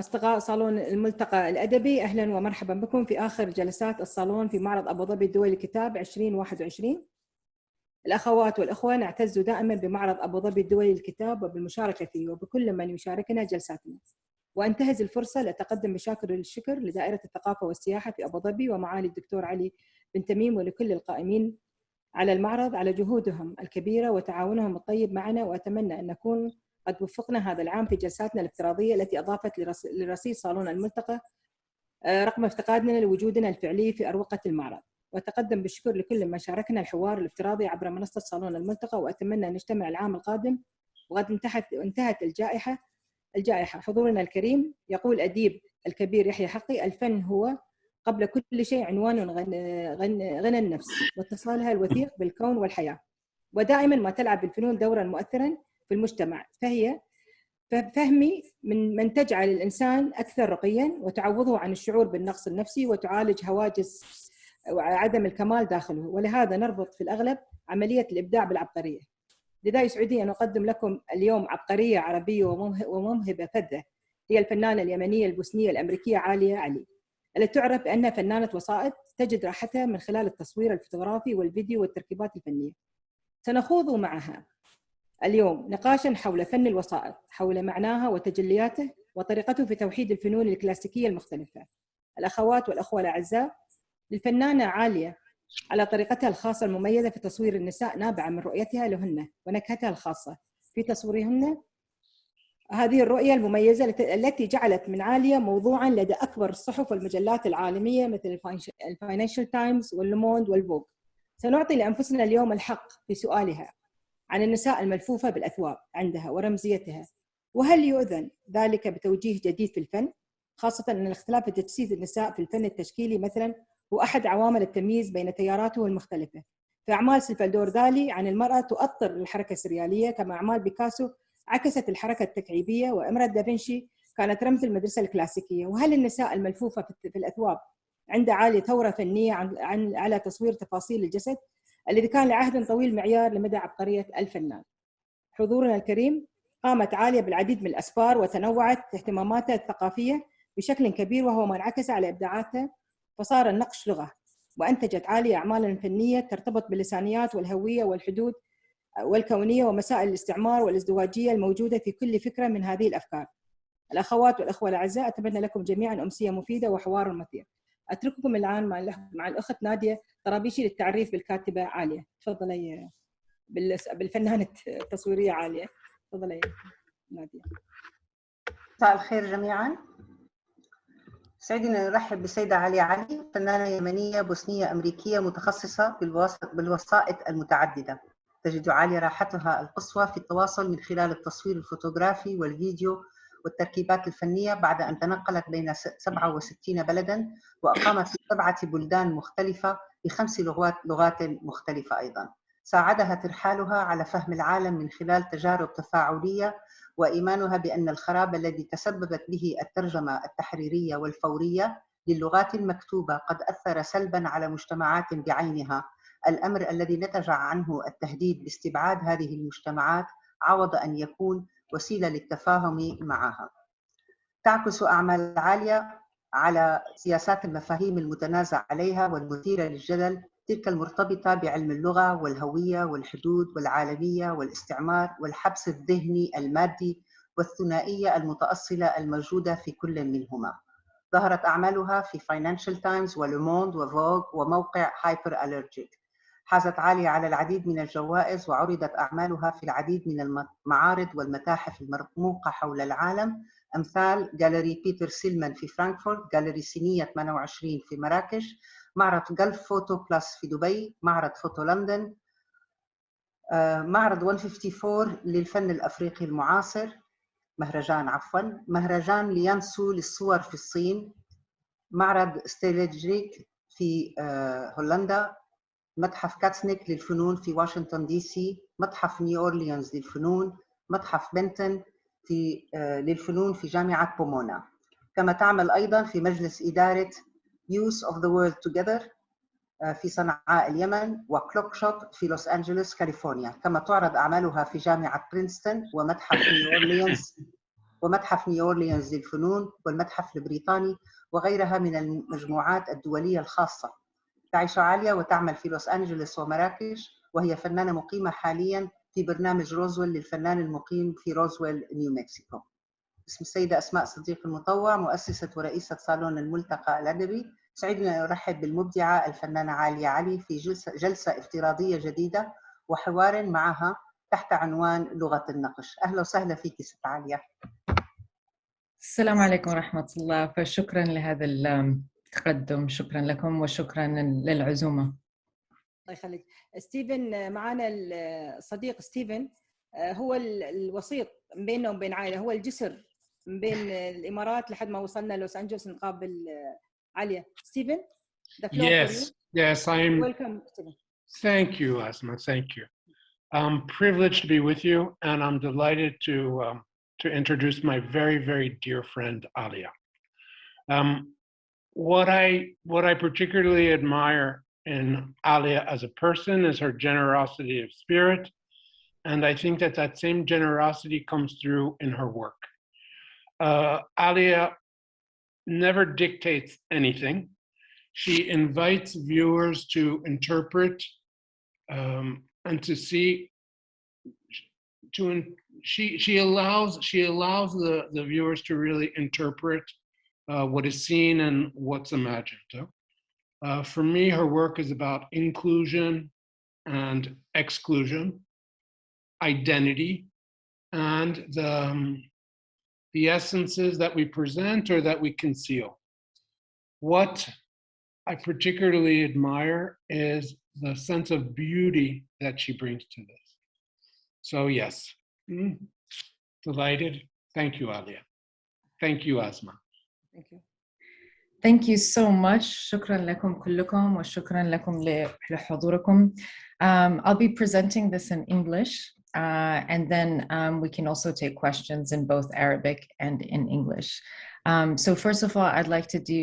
أصدقاء صالون الملتقى الأدبي، أهلا ومرحبا بكم في آخر جلسات الصالون في معرض أبو ظبي الدولي للكتاب 2021. الأخوات والأخوة نعتز دائما بمعرض أبو ظبي الدولي للكتاب وبالمشاركة فيه وبكل من يشاركنا جلساتنا، وأنتهز الفرصة لأتقدم بشاكر الشكر لدائرة الثقافة والسياحة في أبو ظبي ومعالي الدكتور علي بن تميم ولكل القائمين على المعرض على جهودهم الكبيرة وتعاونهم الطيب معنا، وأتمنى أن نكون قد وفقنا هذا العام في جلساتنا الافتراضية التي أضافت لرصيد صالون الملتقى رقم افتقادنا لوجودنا الفعلي في أروقة المعرض. وأتقدم بالشكر لكل من شاركنا الحوار الافتراضي عبر منصة صالون الملتقى، وأتمنى أن نجتمع العام القادم وقد انتهت الجائحة. حضورنا الكريم، يقول أديب الكبير يحيى حقي: الفن هو قبل كل شيء عنوان غنى النفس واتصالها الوثيق بالكون والحياة، ودائما ما تلعب الفنون دورا مؤثرا في المجتمع، فهي فهمي من تجعل الإنسان أكثر رقيا وتعوضه عن الشعور بالنقص النفسي وتعالج هواجس وعدم الكمال داخله، ولهذا نربط في الأغلب عملية الإبداع بالعبقرية. لذا يسعدني أن أقدم لكم اليوم عبقرية عربية وموهبة فذة، هي الفنانة اليمنية البوسنية الأمريكية عالية علي، التي تعرف بأنها فنانة وسائط تجد راحتها من خلال التصوير الفوتوغرافي والفيديو والتركيبات الفنية. سنخوض معها اليوم نقاشا حول فن الوسائط، حول معناها وتجلياته وطريقته في توحيد الفنون الكلاسيكية المختلفة. الأخوات والأخوة الأعزاء، للفنانة عالية على طريقتها الخاصة المميزة في تصوير النساء، نابعة من رؤيتها لهن ونكهتها الخاصة في تصويرهن. هذه الرؤية المميزة التي جعلت من عالية موضوعا لدى أكبر الصحف والمجلات العالمية مثل الفاينانشال تايمز واللوموند والفوغ. سنعطي لأنفسنا اليوم الحق في سؤالها عن النساء الملفوفة بالأثواب عندها ورمزيتها، وهل يؤذن ذلك بتوجيه جديد في الفن، خاصة أن الاختلاف في تجسيد النساء في الفن التشكيلي مثلا هو أحد عوامل التمييز بين تياراته المختلفة. في أعمال سلفادور دالي عن المرأة تؤطر الحركة السريالية، كما أعمال بيكاسو عكست الحركة التكعيبية، وإمرأة دافنشي كانت رمز المدرسة الكلاسيكية. وهل النساء الملفوفة في الأثواب عند عالية ثورة فنية على تصوير تفاصيل الجسد الذي كان لعهد طويل معيار لمدى عبقرية الفنان؟ حضورنا الكريم، قامت عالية بالعديد من الأسفار وتنوعت اهتماماتها الثقافية بشكل كبير، وهو ما انعكس على إبداعاتها، فصار النقش لغة. وأنتجت عالية أعمالا فنية ترتبط باللسانيات والهوية والحدود والكونية ومسائل الاستعمار والازدواجية الموجودة في كل فكرة من هذه الأفكار. الأخوات والأخوة الأعزاء، أتمنى لكم جميعا أمسية مفيدة وحوار مثير. أترككم الآن مع الأخت نادية طرابيشي للتعريف بالكاتبة عالية. تفضلي بالفنانة التصويرية عالية. تفضلي نادية. مساء الخير جميعا. سعيدنا نرحب بالسيدة عالية علي، فنانة يمنية بوسنية أمريكية متخصصة بالوسائط المتعددة. تجد عالية راحتها القصوى في التواصل من خلال التصوير الفوتوغرافي والفيديو والتركيبات الفنية، بعد أن تنقلت بين 67 بلداً وأقامت في 7 بلدان مختلفة ب5 لغات مختلفة. أيضاً ساعدها ترحالها على فهم العالم من خلال تجارب تفاعلية، وإيمانها بأن الخراب الذي تسببت به الترجمة التحريرية والفورية للغات المكتوبة قد أثر سلباً على مجتمعات بعينها، الأمر الذي نتج عنه التهديد باستبعاد هذه المجتمعات عوض أن يكون وسيلة للتفاهم معها. تعكس أعمال عالية على سياسات المفاهيم المتنازع عليها والمثيرة للجدل، تلك المرتبطة بعلم اللغة والهوية والحدود والعالمية والاستعمار والحبس الذهني المادي والثنائية المتأصلة الموجودة في كل منهما. ظهرت أعمالها في فاينانشال تايمز ولوموند وفوغ وموقع هايبر ألرجيك. حازت عالية على العديد من الجوائز، وعرضت أعمالها في العديد من المعارض والمتاحف المرموقة حول العالم، أمثال جاليري بيتر سيلمان في فرانكفورت، جاليري سينية 28 في مراكش، معرض جلف فوتو بلس في دبي، معرض فوتو لندن، معرض 154 للفن الأفريقي المعاصر، مهرجان ليانسو للصور في الصين، معرض ستيلجريك في هولندا، متحف كاتسنيك للفنون في واشنطن دي سي، متحف نيو أورليانز للفنون، متحف بنتن للفنون في جامعة بومونا. كما تعمل أيضا في مجلس إدارة Youth of the World Together في صنعاء اليمن، وكلوك شوب في لوس أنجلوس كاليفورنيا. كما تعرض أعمالها في جامعة برينستون ومتحف نيو أورليانز ومتحف نيو أورليانز للفنون والمتحف البريطاني وغيرها من المجموعات الدولية الخاصة. تعيش عالية وتعمل في لوس أنجلوس ومراكش، وهي فنانة مقيمة حالياً في برنامج روزويل للفنان المقيم في روزويل نيو مكسيكو. اسم السيدة أسماء صديق المطوع، مؤسسة ورئيسة صالون الملتقى الأدبي. سعدنا أن أرحب بالمبدعة الفنانة عالية علي في جلسة افتراضية جديدة وحوار معها تحت عنوان لغة النقش. أهلا وسهلا فيك ست عالية. السلام عليكم ورحمة الله، فشكرا لهذا التقدم، شكرا لكم وشكرا للعزومة. الله يخليك. ستيفن معنا، الصديق ستيفن هو الوسيط بيننا وبين عائلة، هو الجسر بين الإمارات لحد ما وصلنا لوس أنجلوس نقابل عالية. ستيفن, the floor for you. Yes, I'm. Welcome, Stephen. Thank you, Asma. Thank you. I'm privileged to be with you, and I'm delighted to introduce my very, very dear friend Alia. What I particularly admire in Alia as a person is her generosity of spirit, and I think that that same generosity comes through in her work. Alia never dictates anything. She invites viewers to interpret and to see. She allows the viewers to really interpret what is seen and what's imagined. For me, her work is about inclusion and exclusion, identity, and the essences that we present or that we conceal. What I particularly admire is the sense of beauty that she brings to this. So yes, delighted. Thank you, Alia. Thank you, Asma. Thank you. Thank you so much. شكرا لكم كلكم وشكرا لكم لحضوركم. I'll be presenting this in English, and then we can also take questions in both Arabic and in English. So first of all, I'd like to do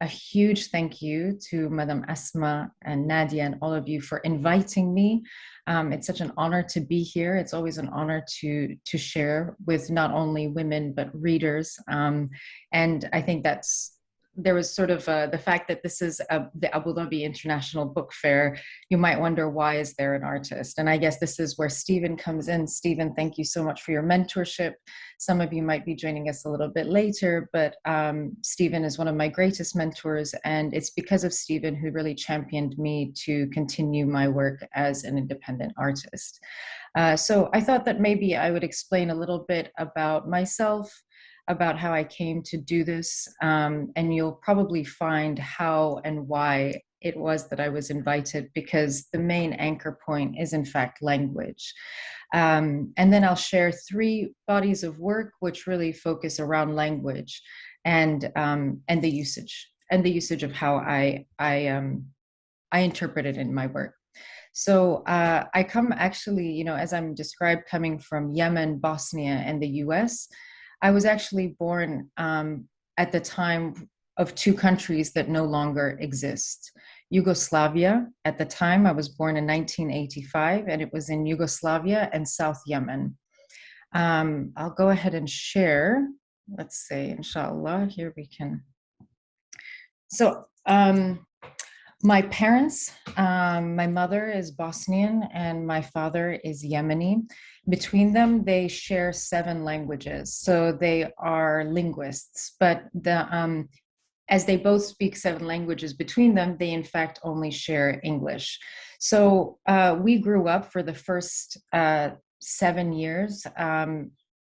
a huge thank you to Madam Asma and Nadia and all of you for inviting me. It's such an honor to be here. It's always an honor to share with not only women but readers. And I think there was sort of the fact that this is the Abu Dhabi International Book Fair. You might wonder, why is there an artist? And I guess this is where Stephen comes in. Stephen, thank you so much for your mentorship. Some of you might be joining us a little bit later, but Stephen is one of my greatest mentors, and it's because of Stephen who really championed me to continue my work as an independent artist. So I thought that maybe I would explain a little bit about myself, about how I came to do this, and you'll probably find how and why it was that I was invited, because the main anchor point is in fact language. And then I'll share 3 bodies of work which really focus around language and the usage of how I interpret it in my work. So I come actually, as I'm described, coming from Yemen, Bosnia, and the US. I was actually born at the time of 2 countries that no longer exist. Yugoslavia, at the time, I was born in 1985, and it was in Yugoslavia and South Yemen. I'll go ahead and share. Let's say, inshallah, here we can. So my parents, my mother is Bosnian and my father is Yemeni. Between them, they share 7 languages. So they are linguists, but as they both speak 7 languages between them, they in fact only share English. So we grew up for the first 7 years,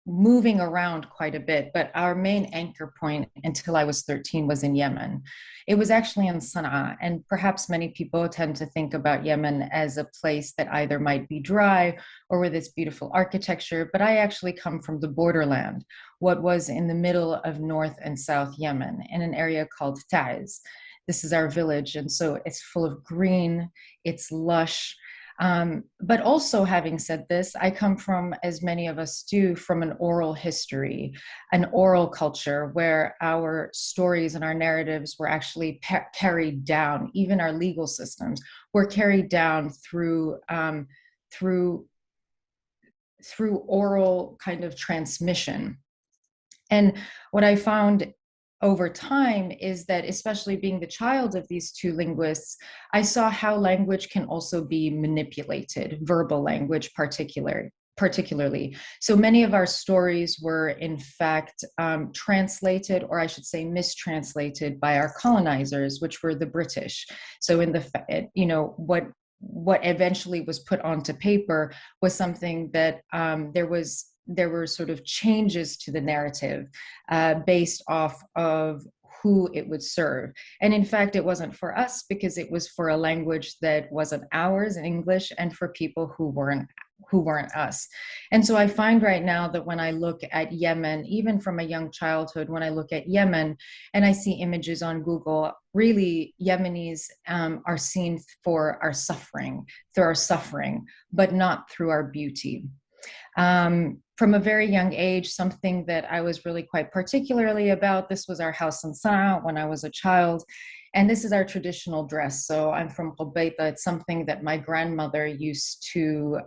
moving around quite a bit, but our main anchor point until I was 13 was in Yemen. It was actually in Sana'a, and perhaps many people tend to think about Yemen as a place that either might be dry or with its beautiful architecture, but I actually come from the borderland, what was in the middle of North and South Yemen, in an area called Taiz. This is our village, and so it's full of green, it's lush. But also, having said this, I come from, as many of us do, from an oral history, an oral culture where our stories and our narratives were actually carried down. Even our legal systems were carried down through through oral kind of transmission. And what I found over time is that, especially being the child of these two linguists, I saw how language can also be manipulated, verbal language particularly. So many of our stories were in fact translated, or I should say mistranslated, by our colonizers, which were the British. So in the, you know, what eventually was put onto paper was something that there were sort of changes to the narrative based off of who it would serve. And in fact, it wasn't for us, because it was for a language that wasn't ours in English, and for people who weren't us. And so I find right now that when I look at Yemen, even from a young childhood, when I look at Yemen and I see images on Google, really Yemenis are seen for our suffering, through our suffering, but not through our beauty. From a very young age, something that I was really quite particularly about, this was our house in Sana'a when I was a child, and this is our traditional dress. So I'm from Qubayta. It's something that my grandmother used to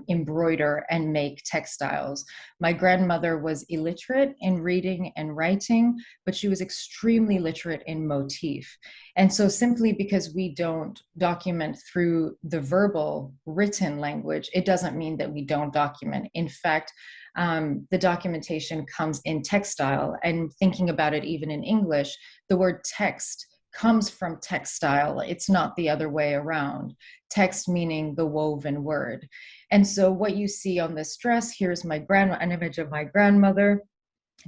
embroider and make textiles. My grandmother was illiterate in reading and writing, but she was extremely literate in motif. And so simply because we don't document through the verbal written language, it doesn't mean that we don't document. In fact, the documentation comes in textile, and thinking about it even in English, the word text comes from textile. It's not the other way around. Text meaning the woven word. And so what you see on this dress, here's an image of my grandmother,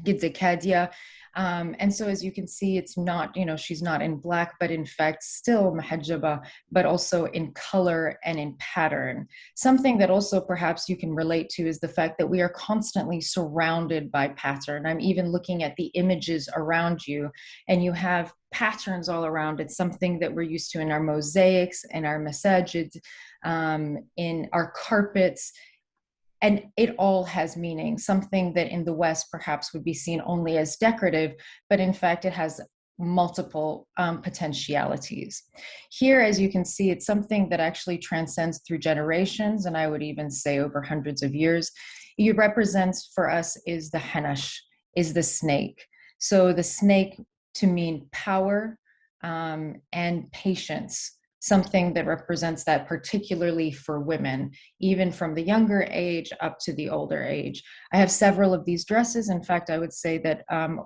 Gidze Kadia. And so as you can see, it's not, you know, she's not in black, but in fact still mahajaba, but also in color and in pattern. Something that also perhaps you can relate to is the fact that we are constantly surrounded by pattern. I'm even looking at the images around you, and you have patterns all around. It's something that we're used to in our mosaics, in our masajid, in our carpets. And it all has meaning, something that in the West perhaps would be seen only as decorative, but in fact it has multiple potentialities. Here, as you can see, it's something that actually transcends through generations, and I would even say over hundreds of years. It represents for us is the hanash, is the snake. So the snake to mean power and patience, something that represents that particularly for women, even from the younger age up to the older age. I have several of these dresses. In fact, I would say that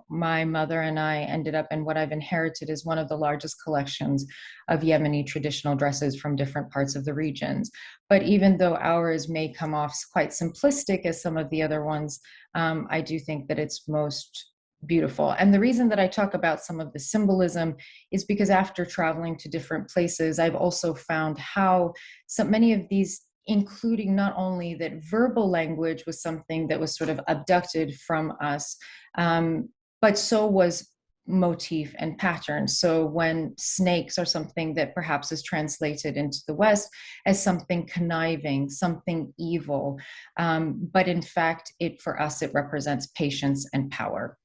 my mother and I ended up in what I've inherited is one of the largest collections of Yemeni traditional dresses from different parts of the regions. But even though ours may come off quite simplistic as some of the other ones, I do think that it's most beautiful. And the reason that I talk about some of the symbolism is because after traveling to different places, I've also found how so many of these, including not only that verbal language was something that was sort of abducted from us, but so was motif and pattern. So when snakes are something that perhaps is translated into the West as something conniving, something evil, but in fact, for us, it represents patience and power.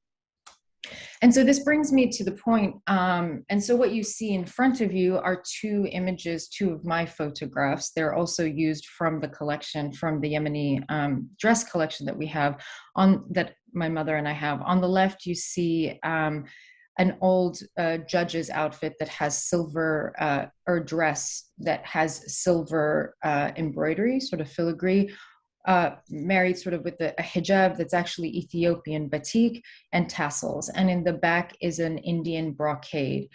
And so this brings me to the point, and so what you see in front of you are two images, two of my photographs. They're also used from the collection, from the Yemeni dress collection that we have, that my mother and I have. On the left, you see an old judge's outfit that has silver, or dress that has silver embroidery, sort of filigree, married sort of with a hijab that's actually Ethiopian batik and tassels. And in the back is an Indian brocade.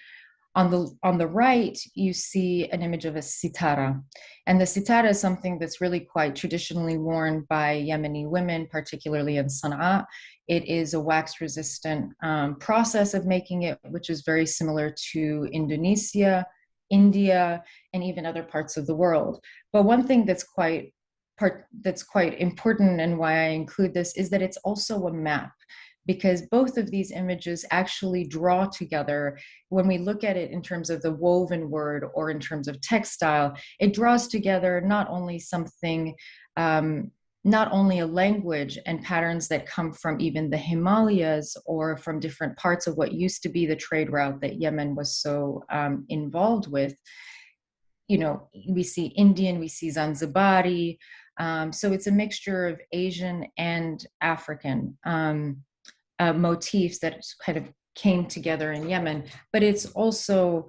On the right, you see an image of a sitara. And the sitara is something that's really quite traditionally worn by Yemeni women, particularly in Sana'a. It is a wax-resistant process of making it, which is very similar to Indonesia, India, and even other parts of the world. But one thing that's quite important, and why I include this, is that it's also a map, because both of these images actually draw together. When we look at it in terms of the woven word or in terms of textile, it draws together not only something, not only a language and patterns that come from even the Himalayas or from different parts of what used to be the trade route that Yemen was so involved with. You know, we see Indian, we see Zanzibari, So it's a mixture of Asian and African motifs that kind of came together in Yemen, but it's also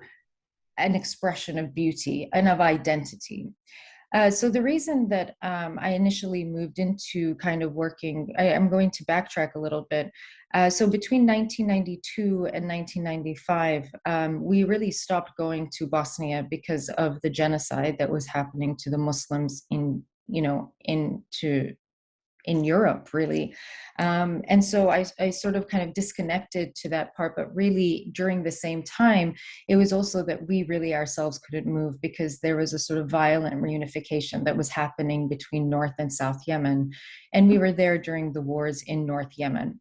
an expression of beauty and of identity. So the reason that I initially moved into kind of working, I'm going to backtrack a little bit. So between 1992 and 1995, we really stopped going to Bosnia because of the genocide that was happening to the Muslims in Europe, really. And so I sort of kind of disconnected to that part, but really during the same time, it was also that we really ourselves couldn't move because there was a sort of violent reunification that was happening between North and South Yemen. And we were there during the wars in North Yemen.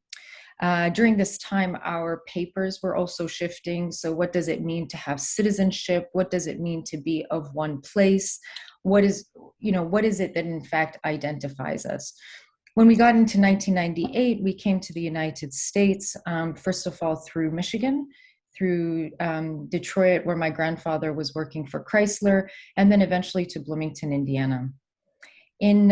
During this time, our papers were also shifting. So what does it mean to have citizenship? What does it mean to be of one place? What is it that in fact identifies us? When we got into 1998, we came to the United States, first of all, through Michigan, through Detroit, where my grandfather was working for Chrysler, and then eventually to Bloomington, Indiana. In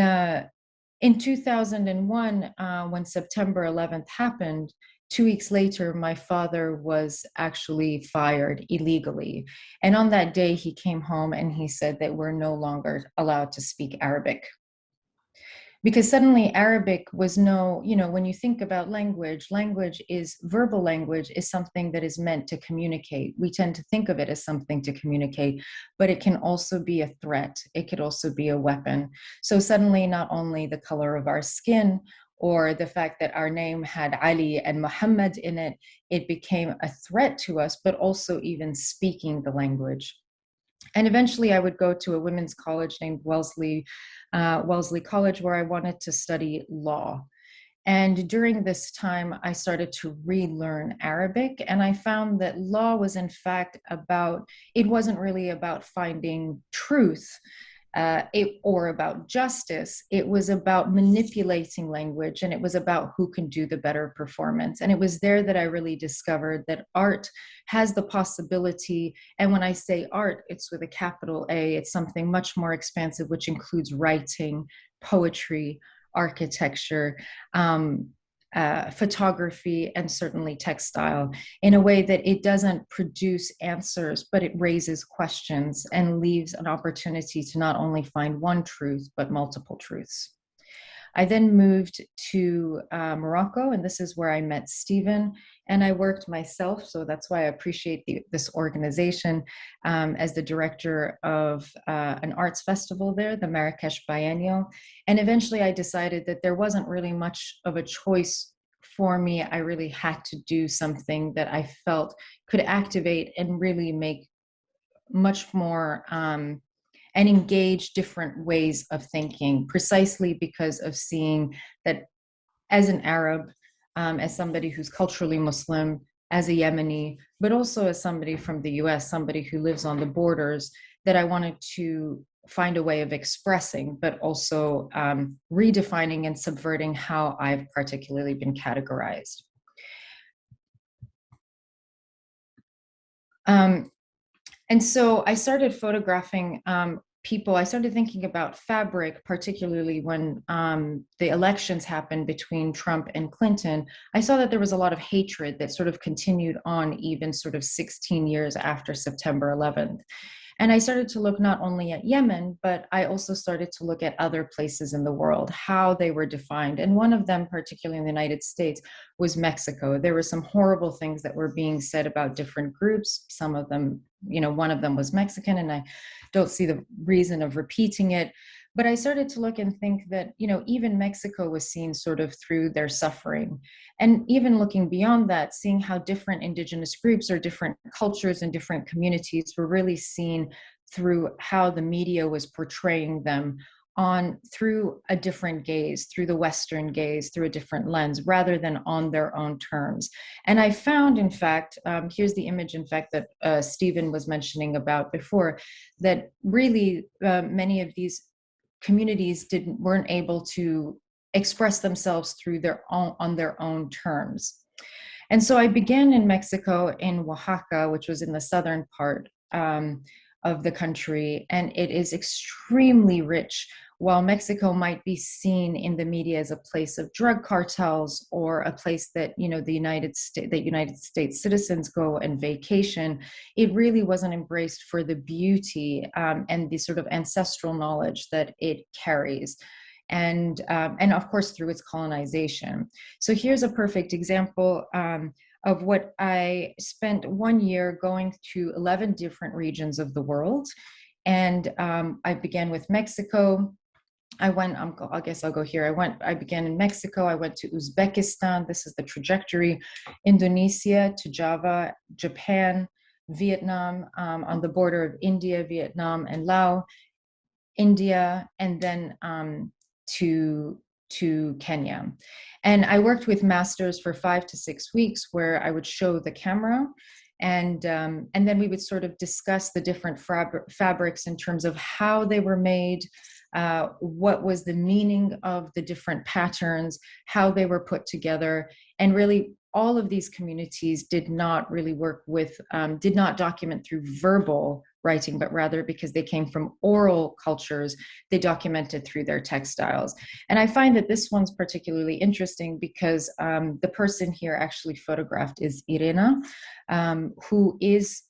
2001, when September 11th happened, 2 weeks later, my father was actually fired illegally. And on that day, he came home and he said that we're no longer allowed to speak Arabic. Because suddenly Arabic was when you think about language is verbal language is something that is meant to communicate. We tend to think of it as something to communicate, but it can also be a threat. It could also be a weapon. So suddenly not only the color of our skin or the fact that our name had Ali and Muhammad in it, it became a threat to us, but also even speaking the language. And eventually I would go to a women's college named Wellesley College, where I wanted to study law. And during this time, I started to relearn Arabic, and I found that law was in fact it wasn't really about finding truth or about justice. It was about manipulating language, and it was about who can do the better performance. And it was there that I really discovered that art has the possibility, and when I say art, it's with a capital A, it's something much more expansive, which includes writing, poetry, architecture, photography, and certainly textile, in a way that it doesn't produce answers, but it raises questions and leaves an opportunity to not only find one truth, but multiple truths. I then moved to Morocco, and this is where I met Stephen, and I worked myself, so that's why I appreciate this organization, as the director of an arts festival there, the Marrakesh Biennial. And eventually I decided that there wasn't really much of a choice for me. I really had to do something that I felt could activate and really make much more and engage different ways of thinking, precisely because of seeing that as an Arab, as somebody who's culturally Muslim, as a Yemeni, but also as somebody from the US, somebody who lives on the borders, that I wanted to find a way of expressing, but also redefining and subverting how I've particularly been categorized. And so I started photographing people. I started thinking about fabric, particularly when the elections happened between Trump and Clinton. I saw that there was a lot of hatred that sort of continued on even sort of 16 years after September 11th. And I started to look not only at Yemen, but I also started to look at other places in the world, how they were defined. And one of them, particularly in the United States, was Mexico. There were some horrible things that were being said about different groups. Some of them, one of them was Mexican, and I don't see the reason of repeating it. But I started to look and think that, even Mexico was seen sort of through their suffering. And even looking beyond that, seeing how different indigenous groups or different cultures and different communities were really seen through how the media was portraying them through a different gaze, through the Western gaze, through a different lens, rather than on their own terms. And I found, in fact, here's the image, in fact, that Stephen was mentioning about before, that really many of these communities weren't able to express themselves on their own terms. And so I began in Mexico, in Oaxaca, which was in the southern part of the country, and it is extremely rich. While Mexico might be seen in the media as a place of drug cartels or a place that, you know, the United States citizens go and vacation, it really wasn't embraced for the beauty and the sort of ancestral knowledge that it carries. And of course, through its colonization. So here's a perfect example of what I spent 1 year going to 11 different regions of the world. And I began with Mexico. I guess I'll go here. I began in Mexico. I went to Uzbekistan. This is the trajectory. Indonesia to Java, Japan, Vietnam, on the border of India, Vietnam, and Laos, India, and then to Kenya. And I worked with masters for 5 to 6 weeks where I would show the camera, and then we would sort of discuss the different fabrics in terms of how they were made, what was the meaning of the different patterns, how they were put together. And really, all of these communities did not really work with, did not document through verbal writing, but rather because they came from oral cultures, they documented through their textiles. And I find that this one's particularly interesting because the person here actually photographed is Irena, who is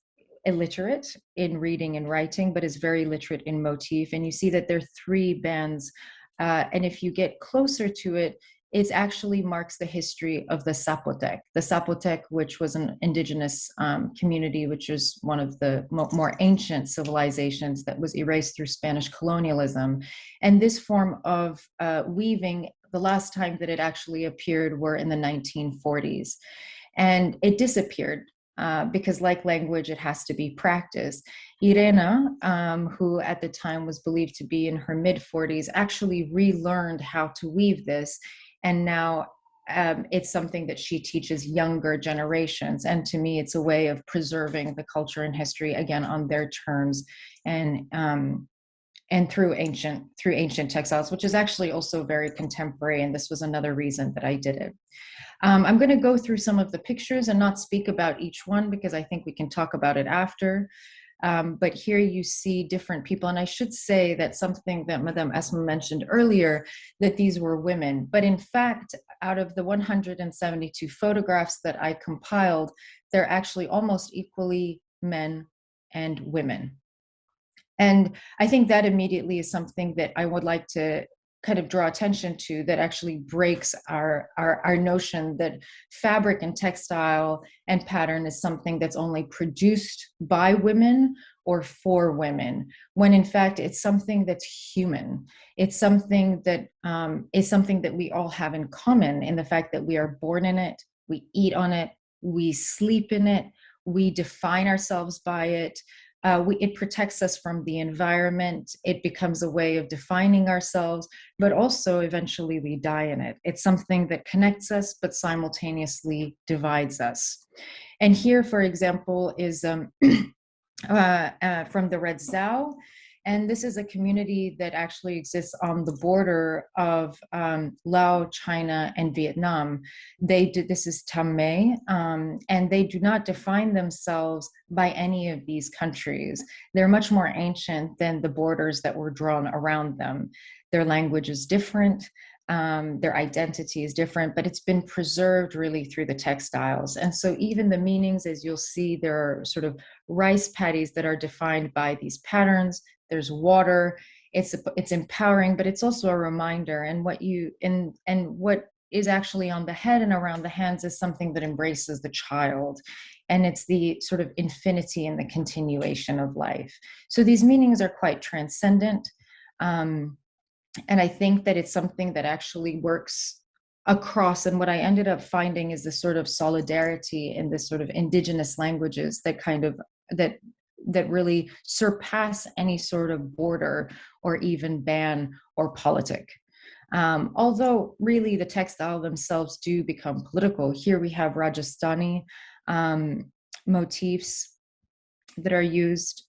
illiterate in reading and writing, but is very literate in motif. And you see that there are 3 bands. And if you get closer to it, it actually marks the history of the Zapotec. The Zapotec, which was an indigenous community, which is one of the more ancient civilizations that was erased through Spanish colonialism. And this form of weaving, the last time that it actually appeared were in the 1940s. And it disappeared. Because like language, it has to be practiced. Irena, who at the time was believed to be in her mid-40s, actually relearned how to weave this. And now it's something that she teaches younger generations. And to me, it's a way of preserving the culture and history, again, on their terms and through ancient textiles, which is actually also very contemporary. And this was another reason that I did it. I'm going to go through some of the pictures and not speak about each one because I think we can talk about it after. But here you see different people. And I should say that something that Madame Esma mentioned earlier, that these were women. But in fact, out of the 172 photographs that I compiled, they're actually almost equally men and women. And I think that immediately is something that I would like to kind of draw attention to, that actually breaks our notion that fabric and textile and pattern is something that's only produced by women or for women, when in fact it's something that's human. It's something that is something that we all have in common, in the fact that we are born in it, we eat on it, we sleep in it, we define ourselves by it. It protects us from the environment. It becomes a way of defining ourselves, but also eventually we die in it. It's something that connects us, but simultaneously divides us. And here, for example, is from the Red Zhao. And this is a community that actually exists on the border of Laos, China, and Vietnam. This is Tamay, and they do not define themselves by any of these countries. They're much more ancient than the borders that were drawn around them. Their language is different. Their identity is different, but it's been preserved really through the textiles. And so even the meanings, as you'll see, there are sort of rice paddies that are defined by these patterns. There's water. It's empowering, but it's also a reminder. And what is actually on the head and around the hands is something that embraces the child. And it's the sort of infinity and the continuation of life. So these meanings are quite transcendent. And I think that it's something that actually works across. And what I ended up finding is this sort of solidarity in this sort of indigenous languages that kind of, that really surpass any sort of border or even ban or politic. Although really the textile themselves do become political. Here we have Rajasthani motifs that are used.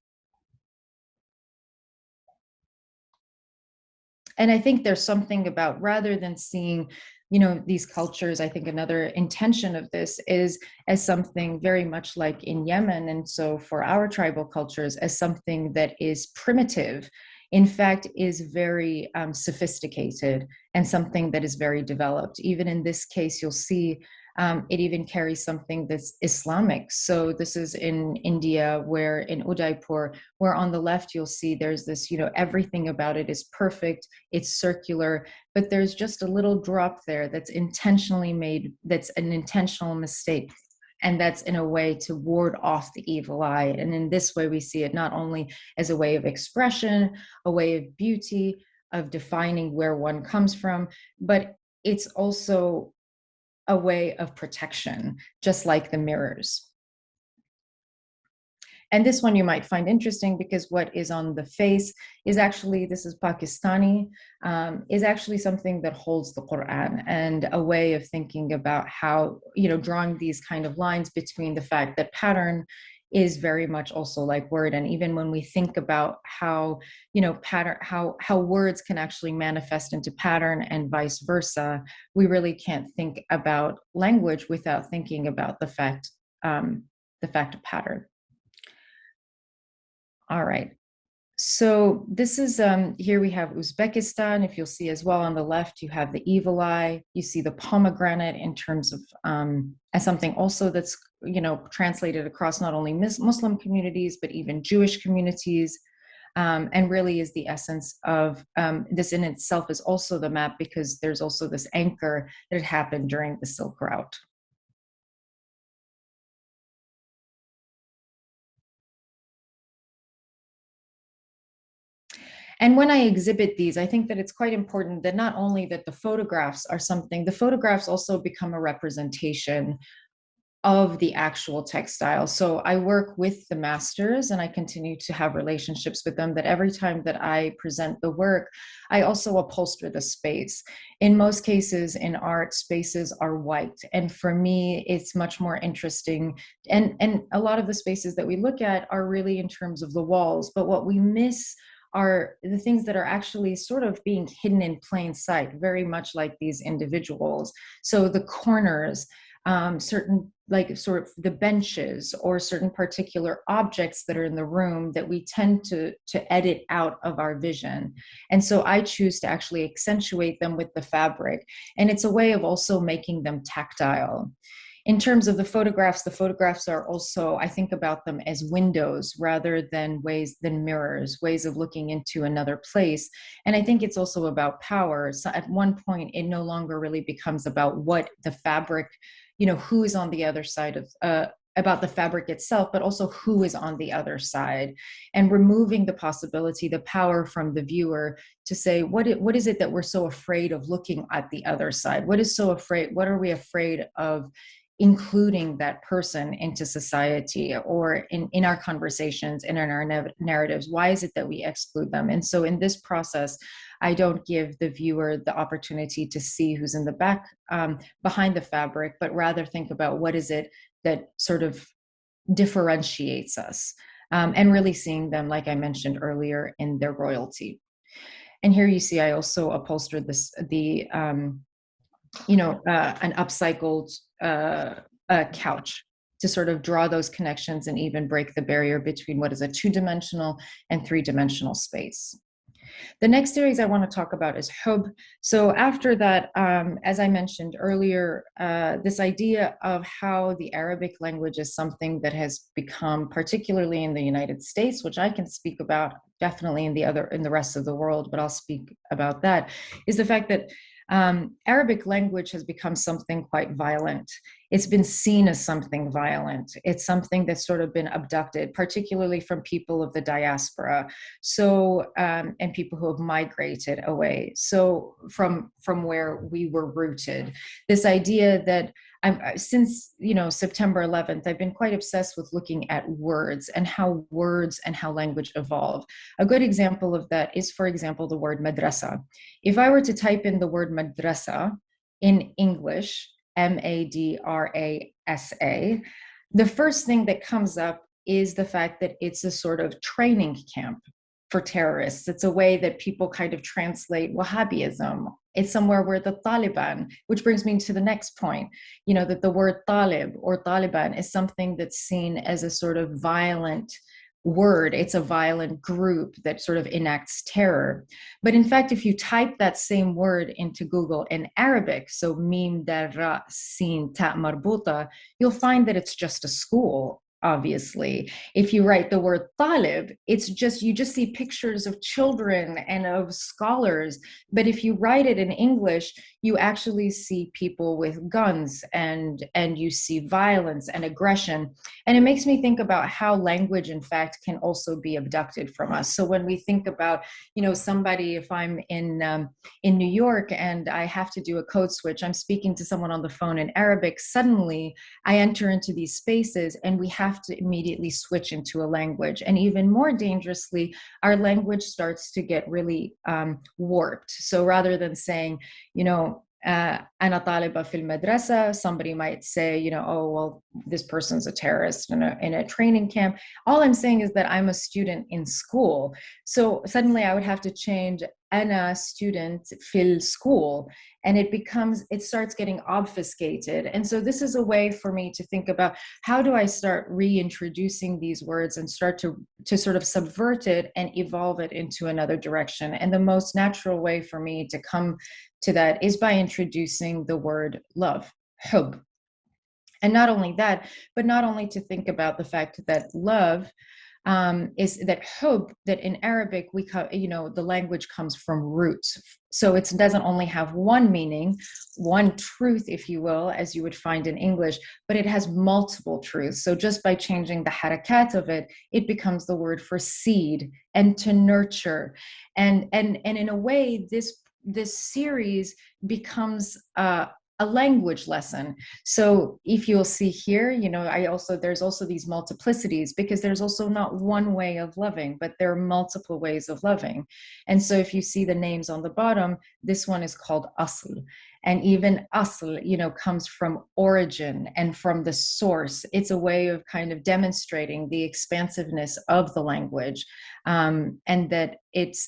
And I think there's something about, rather than seeing these cultures, I think another intention of this is as something very much like in Yemen. And so for our tribal cultures, as something that is primitive, in fact, is very sophisticated and something that is very developed. Even in this case, you'll see it even carries something that's Islamic. So this is in India, where in Udaipur, where on the left, you'll see there's this, everything about it is perfect, it's circular, but there's just a little drop there that's intentionally made, that's an intentional mistake. And that's in a way to ward off the evil eye. And in this way, we see it not only as a way of expression, a way of beauty, of defining where one comes from, but it's also a way of protection, just like the mirrors. And this one you might find interesting because what is on the face is actually, this is Pakistani, is actually something that holds the Quran, and a way of thinking about how, drawing these kind of lines between the fact that pattern is very much also like word. And even when we think about how, pattern, how words can actually manifest into pattern and vice versa, we really can't think about language without thinking about the fact of pattern. All right. So this is, here we have Uzbekistan. If you'll see as well on the left, you have the evil eye. You see the pomegranate in terms of, as something also that's, translated across not only Muslim communities, but even Jewish communities. And really is the essence of this in itself is also the map, because there's also this anchor that had happened during the Silk Route. And when I exhibit these, I think that it's quite important that not only that the photographs are something, the photographs also become a representation of the actual textile. So I work with the masters and I continue to have relationships with them, that every time that I present the work, I also upholster the space. In most cases in art, spaces are white. And for me, it's much more interesting. And a lot of the spaces that we look at are really in terms of the walls, but what we miss are the things that are actually sort of being hidden in plain sight, very much like these individuals. So the corners, certain, like sort of the benches or certain particular objects that are in the room that we tend to edit out of our vision. And so I choose to actually accentuate them with the fabric. And it's a way of also making them tactile. In terms of the photographs are also, I think about them as windows rather than mirrors, ways of looking into another place. And I think it's also about power. So at one point, it no longer really becomes about what the fabric, who is on the other side of, about the fabric itself, but also who is on the other side, and removing the possibility, the power from the viewer to say, what is it that we're so afraid of looking at the other side? What are we afraid of including that person into society or in our conversations and in our narratives? Why is it that we exclude them? And so in this process, I don't give the viewer the opportunity to see who's in the back, behind the fabric, but rather think about what is it that sort of differentiates us, and really seeing them, like I mentioned earlier, in their royalty. And here you see, I also upholstered this, an upcycled couch to sort of draw those connections and even break the barrier between what is a 2-dimensional and 3-dimensional space. The next series I want to talk about is hub. So after that, as I mentioned earlier, this idea of how the Arabic language is something that has become, particularly in the United States, which I can speak about definitely in the rest of the world, but I'll speak about that, is the fact that Arabic language has become something quite violent. It's been seen as something violent. It's something that's sort of been abducted, particularly from people of the diaspora. So, and people who have migrated away. So from where we were rooted, this idea that since September 11th, I've been quite obsessed with looking at words and how language evolve. A good example of that is, for example, the word madrasa. If I were to type in the word madrasa in English, madrasa, the first thing that comes up is the fact that it's a sort of training camp for terrorists. It's a way that people kind of translate Wahhabism. It's somewhere where the Taliban, which brings me to the next point, you know, that the word Talib or Taliban is something that's seen as a sort of violent word. It's a violent group that sort of enacts terror. But in fact, if you type that same word into Google in Arabic, so mim dal ra sin ta marbuta, you'll find that it's just a school. Obviously, if you write the word talib, it's just, you just see pictures of children and of scholars. But if you write it in English, you actually see people with guns and you see violence and aggression. And it makes me think about how language, in fact, can also be abducted from us. So when we think about, you know, somebody, if I'm in New York and I have to do a code switch, I'm speaking to someone on the phone in Arabic, suddenly I enter into these spaces and we have to immediately switch into a language. And even more dangerously, our language starts to get really warped. So rather than saying, you know, أنا طالبة في المدرسة, somebody might say, you know, oh, well, this person's a terrorist in a training camp. All I'm saying is that I'm a student in school. So suddenly I would have to change أنا student في السchool, and it starts getting obfuscated. And so this is a way for me to think about, how do I start reintroducing these words and start to sort of subvert it and evolve it into another direction. And the most natural way for me to come to that is by introducing the word love, hub. And not only that, but not only to think about the fact that love is that hub, that in Arabic, the language comes from roots. So it doesn't only have one meaning, one truth, if you will, as you would find in English, but it has multiple truths. So just by changing the harakat of it, it becomes the word for seed and to nurture. And in a way, this series becomes a language lesson. So if you'll see here, you know, there's also these multiplicities, because there's also not one way of loving, but there are multiple ways of loving. And so if you see the names on the bottom, this one is called asl. And even asl, you know, comes from origin and from the source. It's a way of kind of demonstrating the expansiveness of the language, and that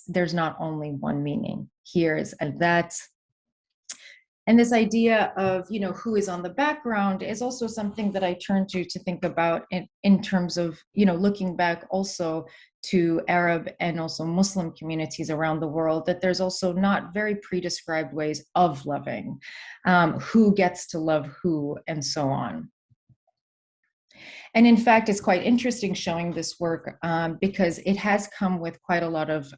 there's not only one meaning. Here's and that's. And this idea of, you know, who is on the background is also something that I turn to think about in terms of, you know, looking back also to Arab and also Muslim communities around the world, that there's also not very pre-described ways of loving, who gets to love who, and so on. And in fact, it's quite interesting showing this work because it has come with quite a lot of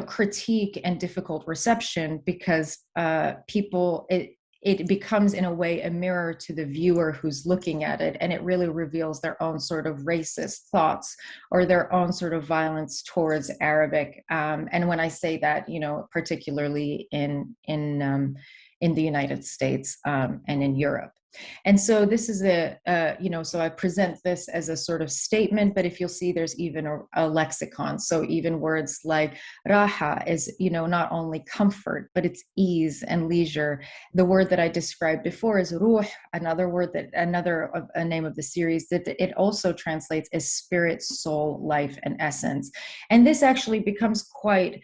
critique and difficult reception, because it becomes in a way a mirror to the viewer who's looking at it, and it really reveals their own sort of racist thoughts or their own sort of violence towards Arabic. And when I say that, you know, particularly in the United States and in Europe. And so this is so I present this as a sort of statement, but if you'll see, there's even a lexicon. So even words like raha is, you know, not only comfort, but it's ease and leisure. The word that I described before is ruh, a name of the series, that it also translates as spirit, soul, life, and essence. And this actually becomes quite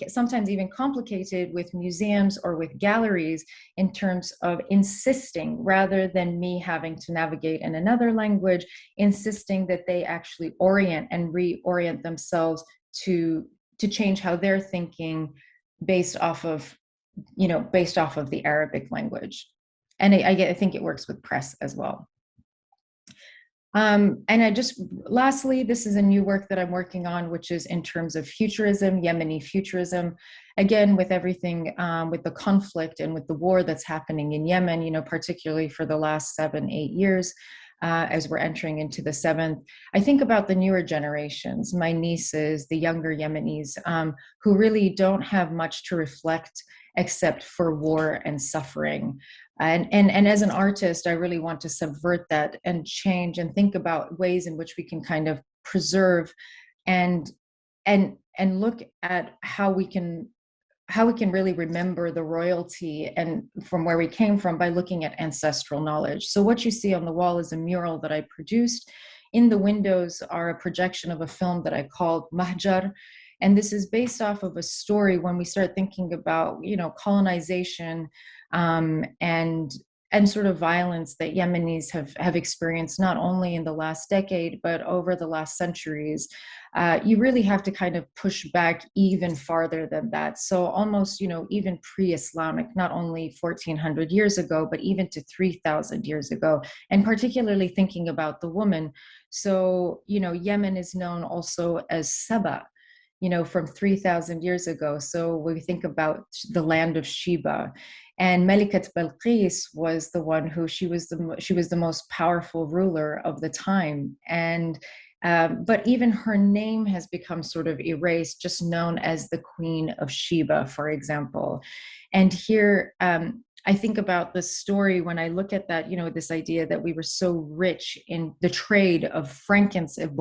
sometimes even complicated with museums or with galleries, in terms of insisting, rather than me having to navigate in another language, insisting that they actually orient and reorient themselves to change how they're thinking based off of the Arabic language. And I think it works with press as well. And lastly, this is a new work that I'm working on, which is in terms of futurism, Yemeni futurism. Again, with everything, with the conflict and with the war that's happening in Yemen, you know, particularly for the last 7-8 years, as we're entering into the 7th, I think about the newer generations, my nieces, the younger Yemenis, who really don't have much to reflect except for war and suffering. And as an artist, I really want to subvert that and change and think about ways in which we can kind of preserve and look at how we can really remember the royalty and from where we came from by looking at ancestral knowledge. So what you see on the wall is a mural that I produced. In the windows are a projection of a film that I called Mahjar. And this is based off of a story when we start thinking about, colonization and sort of violence that Yemenis have experienced, not only in the last decade, but over the last centuries. You really have to kind of push back even farther than that. So almost, even pre-Islamic, not only 1400 years ago, but even to 3000 years ago, and particularly thinking about the woman. So, Yemen is known also as Saba, from 3000 years ago. So we think about the land of Sheba. And Melikat Balqis was the one who she was the most powerful ruler of the time. And but even her name has become sort of erased, just known as the Queen of Sheba, for example. And here, I think about the story when I look at that, this idea that we were so rich in the trade of frankincense,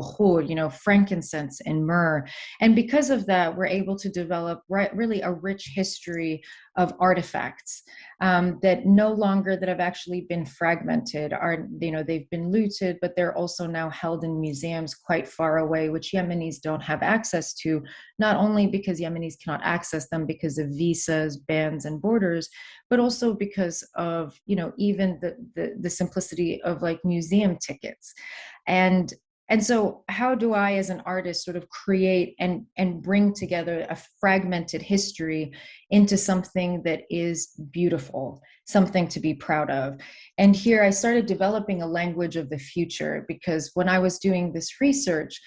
frankincense and myrrh. And because of that, we're able to develop really a rich history of artifacts that no longer that have actually been fragmented. They've been looted, but they're also now held in museums quite far away, which Yemenis don't have access to, not only because Yemenis cannot access them because of visas, bans, and borders, but also because of, even the simplicity of like museum tickets. And so how do I, as an artist, sort of create and bring together a fragmented history into something that is beautiful, something to be proud of? And here I started developing a language of the future, because when I was doing this research,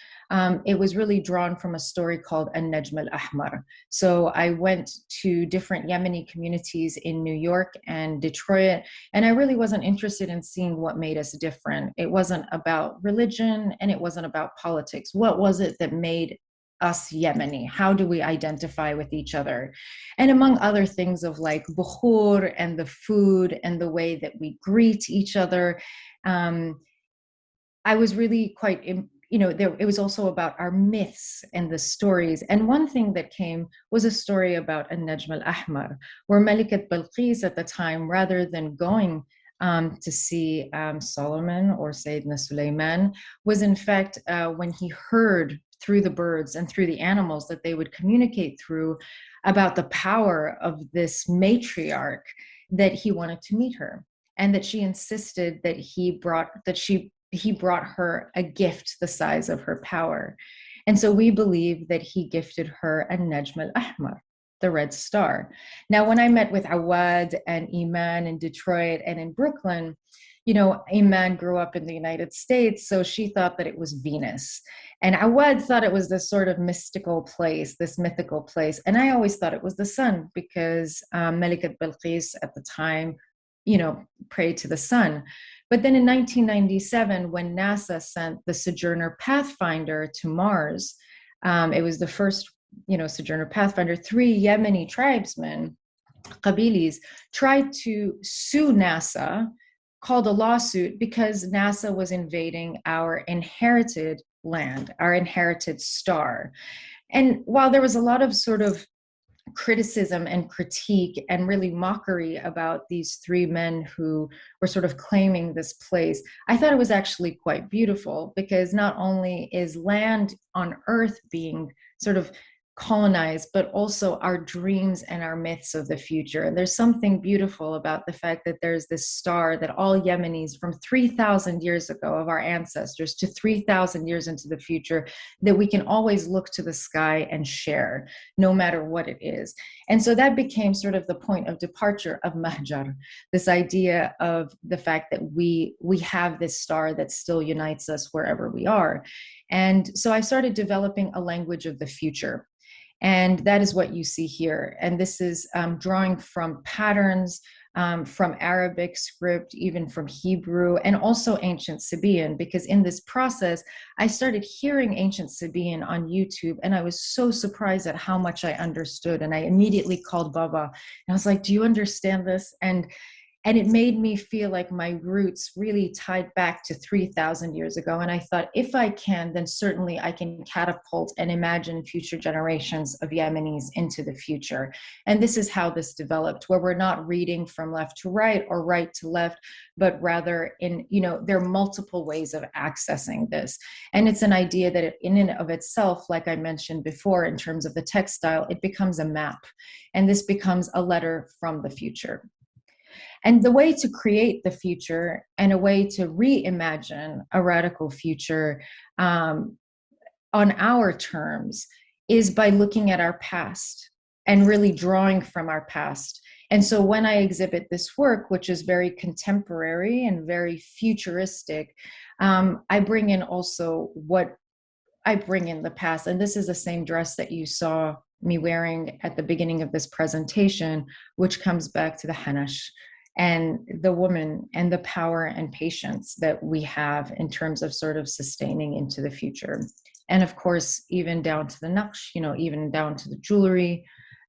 it was really drawn from a story called An-Najm al-Ahmar. So I went to different Yemeni communities in New York and Detroit, and I really wasn't interested in seeing what made us different. It wasn't about religion, and it wasn't about politics. What was it that made us Yemeni? How do we identify with each other? And among other things of like bukhur and the food and the way that we greet each other, I was really quite it was also about our myths and the stories. And one thing that came was a story about An-Najm al-Ahmar, where Melikat Balqis at the time, rather than going to see Solomon or Sayyidina Sulaiman, was in fact, when he heard through the birds and through the animals that they would communicate through about the power of this matriarch, that he wanted to meet her, and that she insisted that he brought her a gift the size of her power. And so we believe that he gifted her An-Najm al-Ahmar, the red star. Now, when I met with Awad and Iman in Detroit and in Brooklyn, Iman grew up in the United States, so she thought that it was Venus. And Awad thought it was this sort of mystical place, this mythical place. And I always thought it was the sun, because Melikat Balqis at the time, prayed to the sun. But then in 1997, when NASA sent the Sojourner Pathfinder to Mars, it was the first, Sojourner Pathfinder, 3 Yemeni tribesmen, Qabilis, tried to sue NASA, called a lawsuit because NASA was invading our inherited land, our inherited star. And while there was a lot of sort of criticism and critique and really mockery about these 3 men who were sort of claiming this place, I thought it was actually quite beautiful, because not only is land on Earth being sort of colonized, but also our dreams and our myths of the future. And there's something beautiful about the fact that there's this star that all Yemenis from 3,000 years ago of our ancestors to 3,000 years into the future, that we can always look to the sky and share, no matter what it is. And so that became sort of the point of departure of Mahjar, this idea of the fact that we have this star that still unites us wherever we are. And so I started developing a language of the future. And that is what you see here. And this is drawing from patterns from Arabic script, even from Hebrew, and also ancient Sabaean, because in this process, I started hearing ancient Sabaean on YouTube, and I was so surprised at how much I understood. And I immediately called Baba, and I was like, do you understand this? And And it made me feel like my roots really tied back to 3,000 years ago. And I thought, if I can, then certainly I can catapult and imagine future generations of Yemenis into the future. And this is how this developed, where we're not reading from left to right or right to left, but rather in, there are multiple ways of accessing this. And it's an idea that in and of itself, like I mentioned before, in terms of the textile, it becomes a map. And this becomes a letter from the future. And the way to create the future and a way to reimagine a radical future on our terms is by looking at our past and really drawing from our past. And so when I exhibit this work, which is very contemporary and very futuristic, I bring in also what I bring in the past. And this is the same dress that you saw me wearing at the beginning of this presentation, which comes back to the hanash and the woman and the power and patience that we have in terms of sort of sustaining into the future. And of course, even down to the naqsh, even down to the jewelry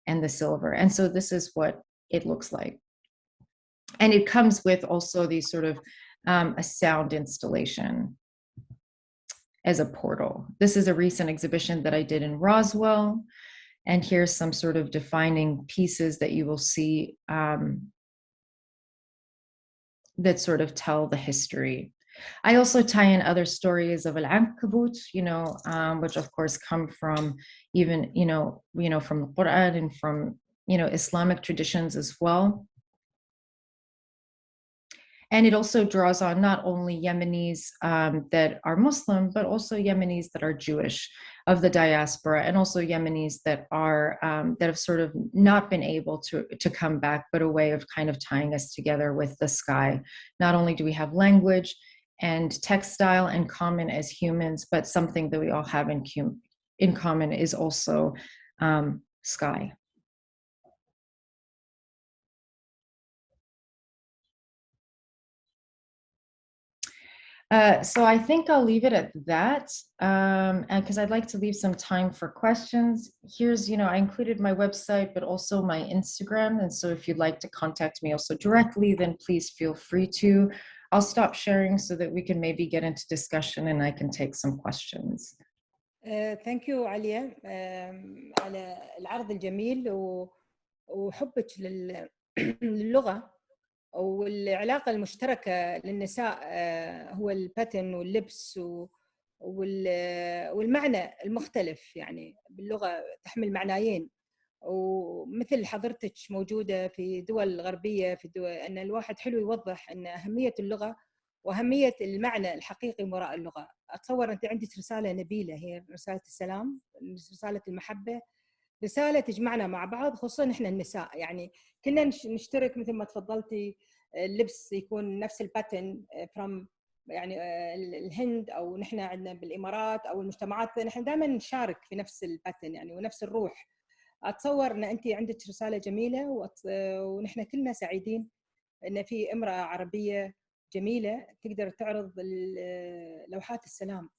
and the silver. And so this is what it looks like. And it comes with also these sort of a sound installation as a portal. This is a recent exhibition that I did in Roswell. And here's some sort of defining pieces that you will see that sort of tell the history. I also tie in other stories of Al-Ankabut, which of course come from even, from the Quran and from, Islamic traditions as well. And it also draws on not only Yemenis that are Muslim, but also Yemenis that are Jewish of the diaspora, and also Yemenis that are that have sort of not been able to come back, but a way of kind of tying us together with the sky. Not only do we have language and textile in common as humans, but something that we all have in common is also sky. So I think I'll leave it at that, and because I'd like to leave some time for questions. Here's, I included my website, but also my Instagram. And so if you'd like to contact me also directly, then please feel free to. I'll stop sharing so that we can maybe get into discussion and I can take some questions. Thank you عليا على العرض الجميل وحبك للغة والعلاقة المشتركة للنساء هو الباتن واللبس والمعنى المختلف، يعني باللغة تحمل معنيين. ومثل حضرتك موجودة في دول غربية، في دول أن الواحد حلو يوضح أن أهمية اللغة وأهمية المعنى الحقيقي وراء اللغة. أتصور أنت عندك رسالة نبيلة، هي رسالة السلام، رسالة المحبة، رسالة تجمعنا مع بعض، خصوصا إحنا النساء. يعني كنا نشترك مثل ما تفضلتي، اللبس يكون نفس الباتن from يعني الهند، أو نحن عندنا بالإمارات أو المجتمعات، نحن دائما نشارك في نفس الباتن يعني ونفس الروح. أتصور أن أنت عندك رسالة جميلة، ونحن كلنا سعيدين أن في امرأة عربية جميلة تقدر تعرض لوحات السلام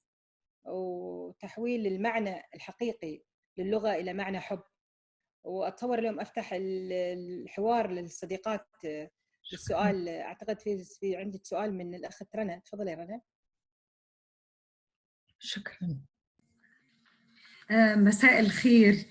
وتحويل المعنى الحقيقي للغة إلى معنى حب. وأتصور اليوم أفتح الحوار للصديقات بالسؤال. أعتقد في عندك سؤال من الأخت رنا، تفضلي رنا. شكرا. مساء الخير.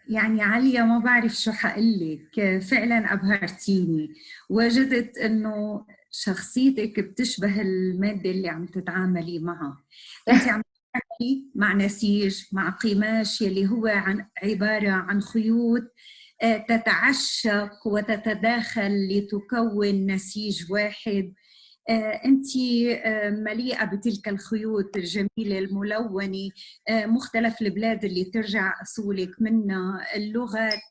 يعني عليا ما بعرف شو حقلك، فعلا أبهرتيني. وجدت أنه شخصيتك بتشبه المادة اللي عم تتعاملي معها. أنت عم تتعاملي مع نسيج، مع قماش يلي هو عبارة عن خيوط تتعشق وتتداخل لتكون نسيج واحد. أنت مليئة بتلك الخيوط الجميلة الملونة، مختلف البلاد اللي ترجع أصولك منها، اللغات،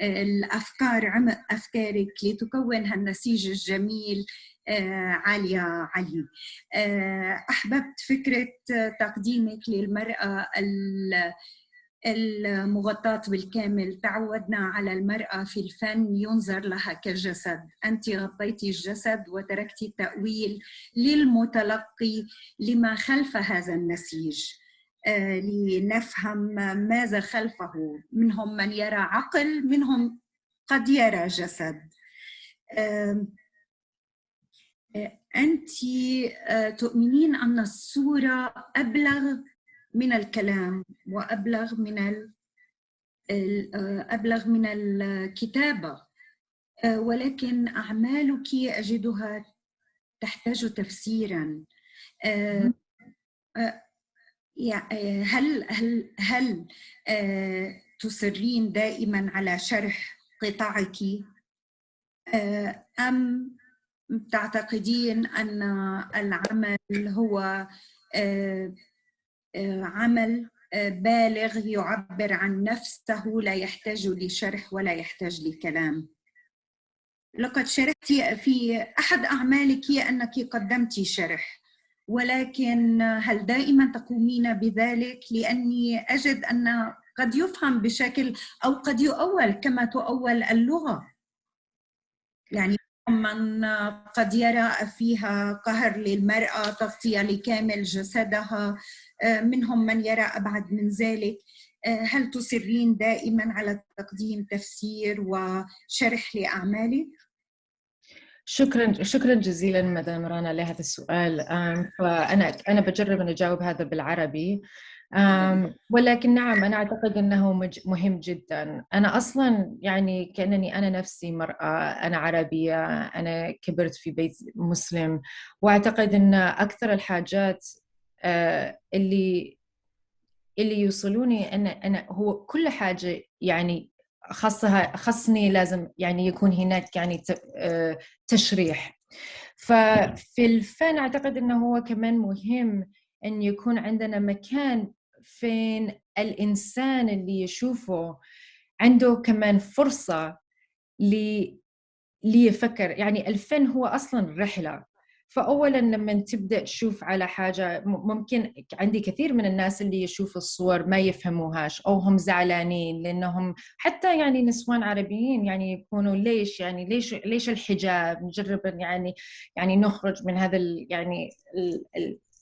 الأفكار، عمق أفكارك لتكون هالنسيج الجميل. عالية علي، أحببت فكرة تقديمك للمرأة المغطاة بالكامل. تعودنا على المرأة في الفن ينظر لها كجسد، أنت غطيتي الجسد وتركتي التأويل للمتلقي لما خلف هذا النسيج، لنفهم ماذا خلفه. منهم من يرى عقل، منهم قد يرى جسد. أنت تؤمنين أن الصورة أبلغ من الكلام وأبلغ من الكتابة، ولكن أعمالك أجدها تحتاج تفسيراً. هل تصرين دائماً على شرح قطعك، أم تعتقدين أن العمل هو عمل بالغ يعبر عن نفسه لا يحتاج لشرح ولا يحتاج لكلام؟ لقد شرحت في أحد أعمالك أنك قدمت شرح، ولكن هل دائما تقومين بذلك؟ لأني أجد أن قد يفهم بشكل أو قد يؤول كما تؤول اللغة، يعني من قد يرى فيها قهر للمرأة، تغطية لكامل جسدها، منهم من يرى أبعد من ذلك. هل تصرين دائما على تقديم تفسير وشرح لأعمالك؟ شكرا جزيلا مدام رانا لهذا السؤال. فأنا بجرب أن أجاوب هذا بالعربي، ولكن نعم أنا أعتقد أنه مهم جدا. أنا أصلا يعني كأنني أنا نفسي مرأة، أنا عربية، أنا كبرت في بيت مسلم، وأعتقد أن أكثر الحاجات اللي يوصلوني أنا هو كل حاجة يعني خصني لازم يعني يكون هناك يعني تشريح. ففي الفن أعتقد أنه هو كمان مهم أن يكون عندنا مكان فين الإنسان اللي يشوفه عنده كمان فرصة ليفكر. يعني الفن هو أصلاً رحلة. فأولاً لما تبدأ تشوف على حاجة، ممكن عندي كثير من الناس اللي يشوفوا الصور ما يفهموهاش أو هم زعلانين لأنهم حتى يعني نسوان عربيين يعني يكونوا ليش الحجاب، نجرب يعني نخرج من هذا يعني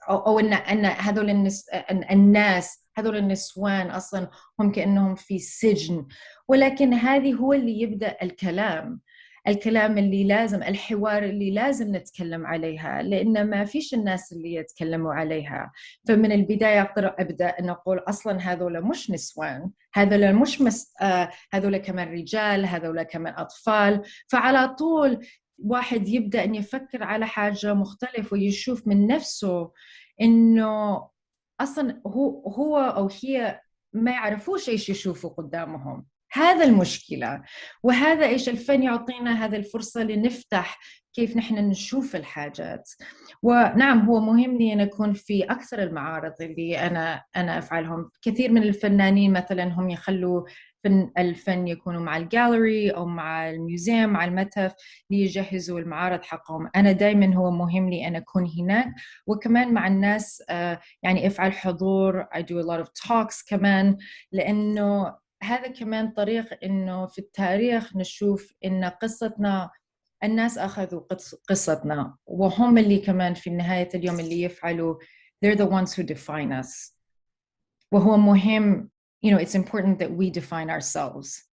أو أن هذول الناس هذول النسوان أصلاً هم كأنهم في سجن. ولكن هذه هو اللي يبدأ الكلام اللي لازم، الحوار اللي لازم نتكلم عليها، لأن ما فيش الناس اللي يتكلموا عليها. فمن البداية أقدر أبدأ أن أقول أصلاً هذول مش نسوان، هذول مش هذول كمان رجال، هذول كمان أطفال. فعلى طول واحد يبدأ أن يفكر على حاجة مختلفة ويشوف من نفسه إنه أصلاً هو أو هي ما يعرفوش إيش يشوفوا قدامهم. هذا المشكلة، وهذا إيش الفن يعطينا هذه الفرصة لنفتح كيف نحن نشوف الحاجات. ونعم هو مهم لي أن أكون في أكثر المعارض اللي أنا أفعلهم. كثير من الفنانين مثلا هم يخلوا الفن يكونوا مع الجاليري أو مع الميوزيوم، مع المتحف، ليجهزوا المعارض حقهم. أنا دايما هو مهم لي أن أكون هناك، وكمان مع الناس يعني أفعل حضور. I do a lot of talks كمان، لأنه هذا كمان طريق إنه في التاريخ نشوف إن قصتنا، الناس أخذوا قصتنا، وهم اللي كمان في نهاية اليوم اللي يفعلوا they're the ones who define us. وهو مهم it's important that we define ourselves.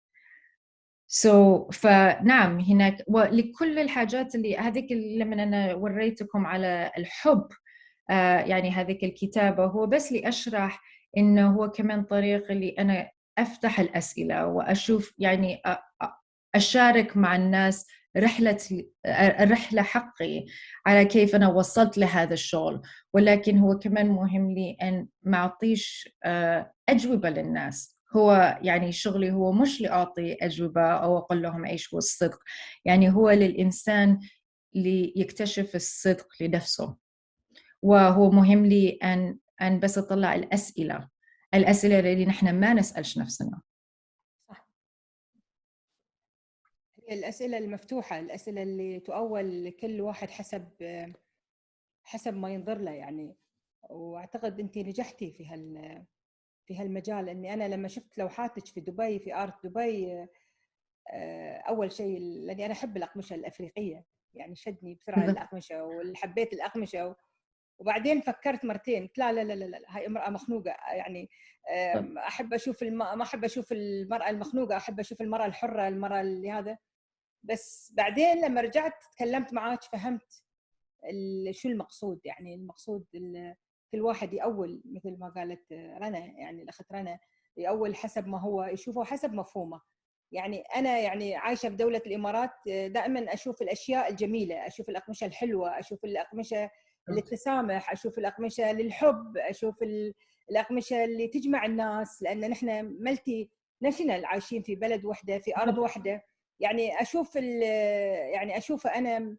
فنعم هناك ولكل الحاجات اللي هذيك لما أنا وريتكم على الحب، يعني هذيك الكتابة هو بس لأشرح إنه هو كمان طريق اللي أنا أفتح الأسئلة وأشوف يعني أشارك مع الناس رحلة حقي على كيف أنا وصلت لهذا الشغل. ولكن هو كمان مهم لي أن ما أعطيش أجوبة للناس. هو يعني شغلي هو مش لأعطي أجوبة أو أقول لهم إيش هو الصدق، يعني هو للإنسان ليكتشف الصدق لنفسه. وهو مهم لي أن بس أطلع الأسئلة اللي نحن ما نسألش نفسنا. صح. هي الأسئلة المفتوحة، الأسئلة اللي تؤول لكل واحد حسب ما ينظر له يعني. وأعتقد أنت نجحتي في هالمجال. أني أنا لما شفت لوحاتك في دبي، في آرت دبي، أول شيء لأني أنا أحب الأقمشة الأفريقية، يعني شدني بسرعة الأقمشة وحبيت الأقمشة. وبعدين فكرت مرتين، قلت لا لا لا لا هاي امرأة مخنوقة، يعني أحب أشوف ما أحب أشوف المرأة المخنوقة، أحب أشوف المرأة الحرة، المرأة اللي هذا. بس بعدين لما رجعت تكلمت معاك فهمت شو المقصود. يعني المقصود كل واحد يأول مثل ما قالت رنا، يعني الأخت رنا، يأول حسب ما هو يشوفه حسب مفهومه. يعني أنا يعني عايشة في دولة الإمارات، دائما أشوف الأشياء الجميلة، أشوف الأقمشة الحلوة، أشوف الأقمشة للتسامح، أشوف الأقمشة للحب، أشوف الأقمشة اللي تجمع الناس، لأن نحن ملتي ناشونال، عايشين في بلد واحدة في أرض واحدة. يعني أشوف أنا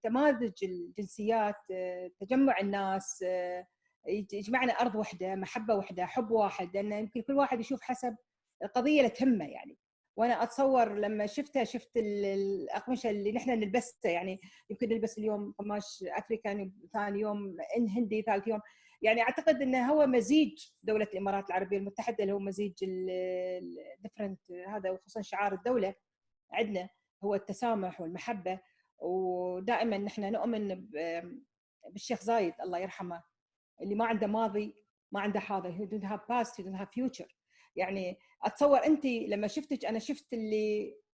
تمازج الجنسيات، تجمع الناس، يجمعنا أرض واحدة، محبة واحدة، حب واحد، لأن يمكن كل واحد يشوف حسب القضية اللي تهمه. يعني وأنا أتصور لما شفت الأقمشة اللي نحن نلبسها، يعني يمكن نلبس اليوم قماش أفريكاني، ثاني يوم هندي، ثالث يوم، يعني أعتقد أنه هو مزيج دولة الإمارات العربية المتحدة، اللي هو مزيج الديفرنت هذا، وخصوصا شعار الدولة عندنا هو التسامح والمحبة. ودائما نحن نؤمن بالشيخ زايد الله يرحمه، اللي ما عنده ماضي ما عنده حاضر، he didn't have past, he didn't have future. يعني أتصور أنت لما شفتك، أنا شفت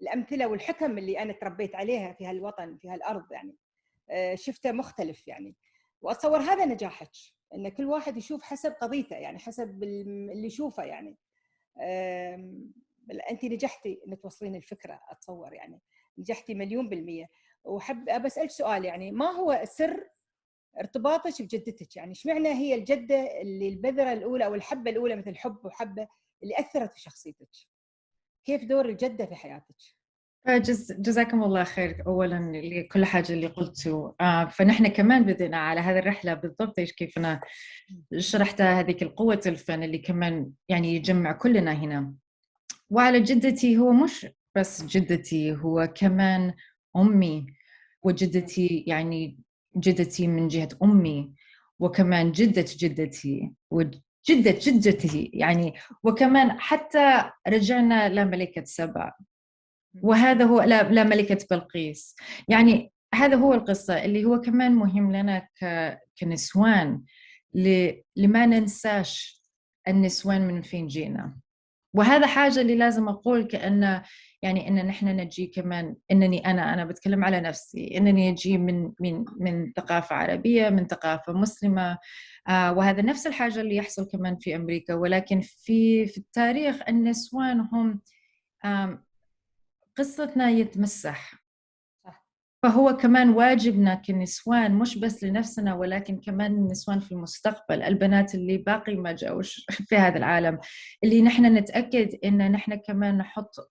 الأمثلة والحكم اللي أنا تربيت عليها في هالوطن في هالأرض، يعني شفته مختلف. يعني وأتصور هذا نجاحك، أن كل واحد يشوف حسب قضيته، يعني حسب اللي يشوفه. يعني أنت نجحتي أن توصلين الفكرة، أتصور يعني نجحتي 1,000,000%. وحب بسألك سؤال، يعني ما هو سر ارتباطك بجدتك؟ يعني ايش معنى هي الجدة اللي البذرة الأولى أو الحبة الأولى مثل حب وحبة اللي أثرت في شخصيتك؟ كيف دور الجدة في حياتك؟ جزاكم الله خير أولاً لكل حاجة اللي قلته. فنحن كمان بدينا على هذه الرحلة بالضبط كيف أنا شرحتها، هذيك القوة الفن اللي كمان يعني يجمع كلنا هنا. وعلى جدتي، هو مش بس جدتي، هو كمان أمي وجدتي، يعني جدتي من جهة أمي، وكمان جدة جدتي وجدة جدتي، يعني وكمان حتى رجعنا لملكة سبا، وهذا هو لا ملكة بلقيس. يعني هذا هو القصة اللي هو كمان مهم لنا كنسوان، لما ننساش النسوان من فين جينا. وهذا حاجة اللي لازم أقول، كأن يعني إن نحن نجي كمان، إنني أنا بتكلم على نفسي، إنني أجي من ثقافة عربية، من ثقافة مسلمة، وهذا نفس الحاجة اللي يحصل كمان في أمريكا. ولكن في التاريخ النسوان هم قصتنا يتمسح. فهو كمان واجبنا كنسوان، مش بس لنفسنا ولكن كمان النسوان في المستقبل، البنات اللي باقي ما جاوش في هذا العالم، اللي نحن نتأكد إن نحن كمان نحط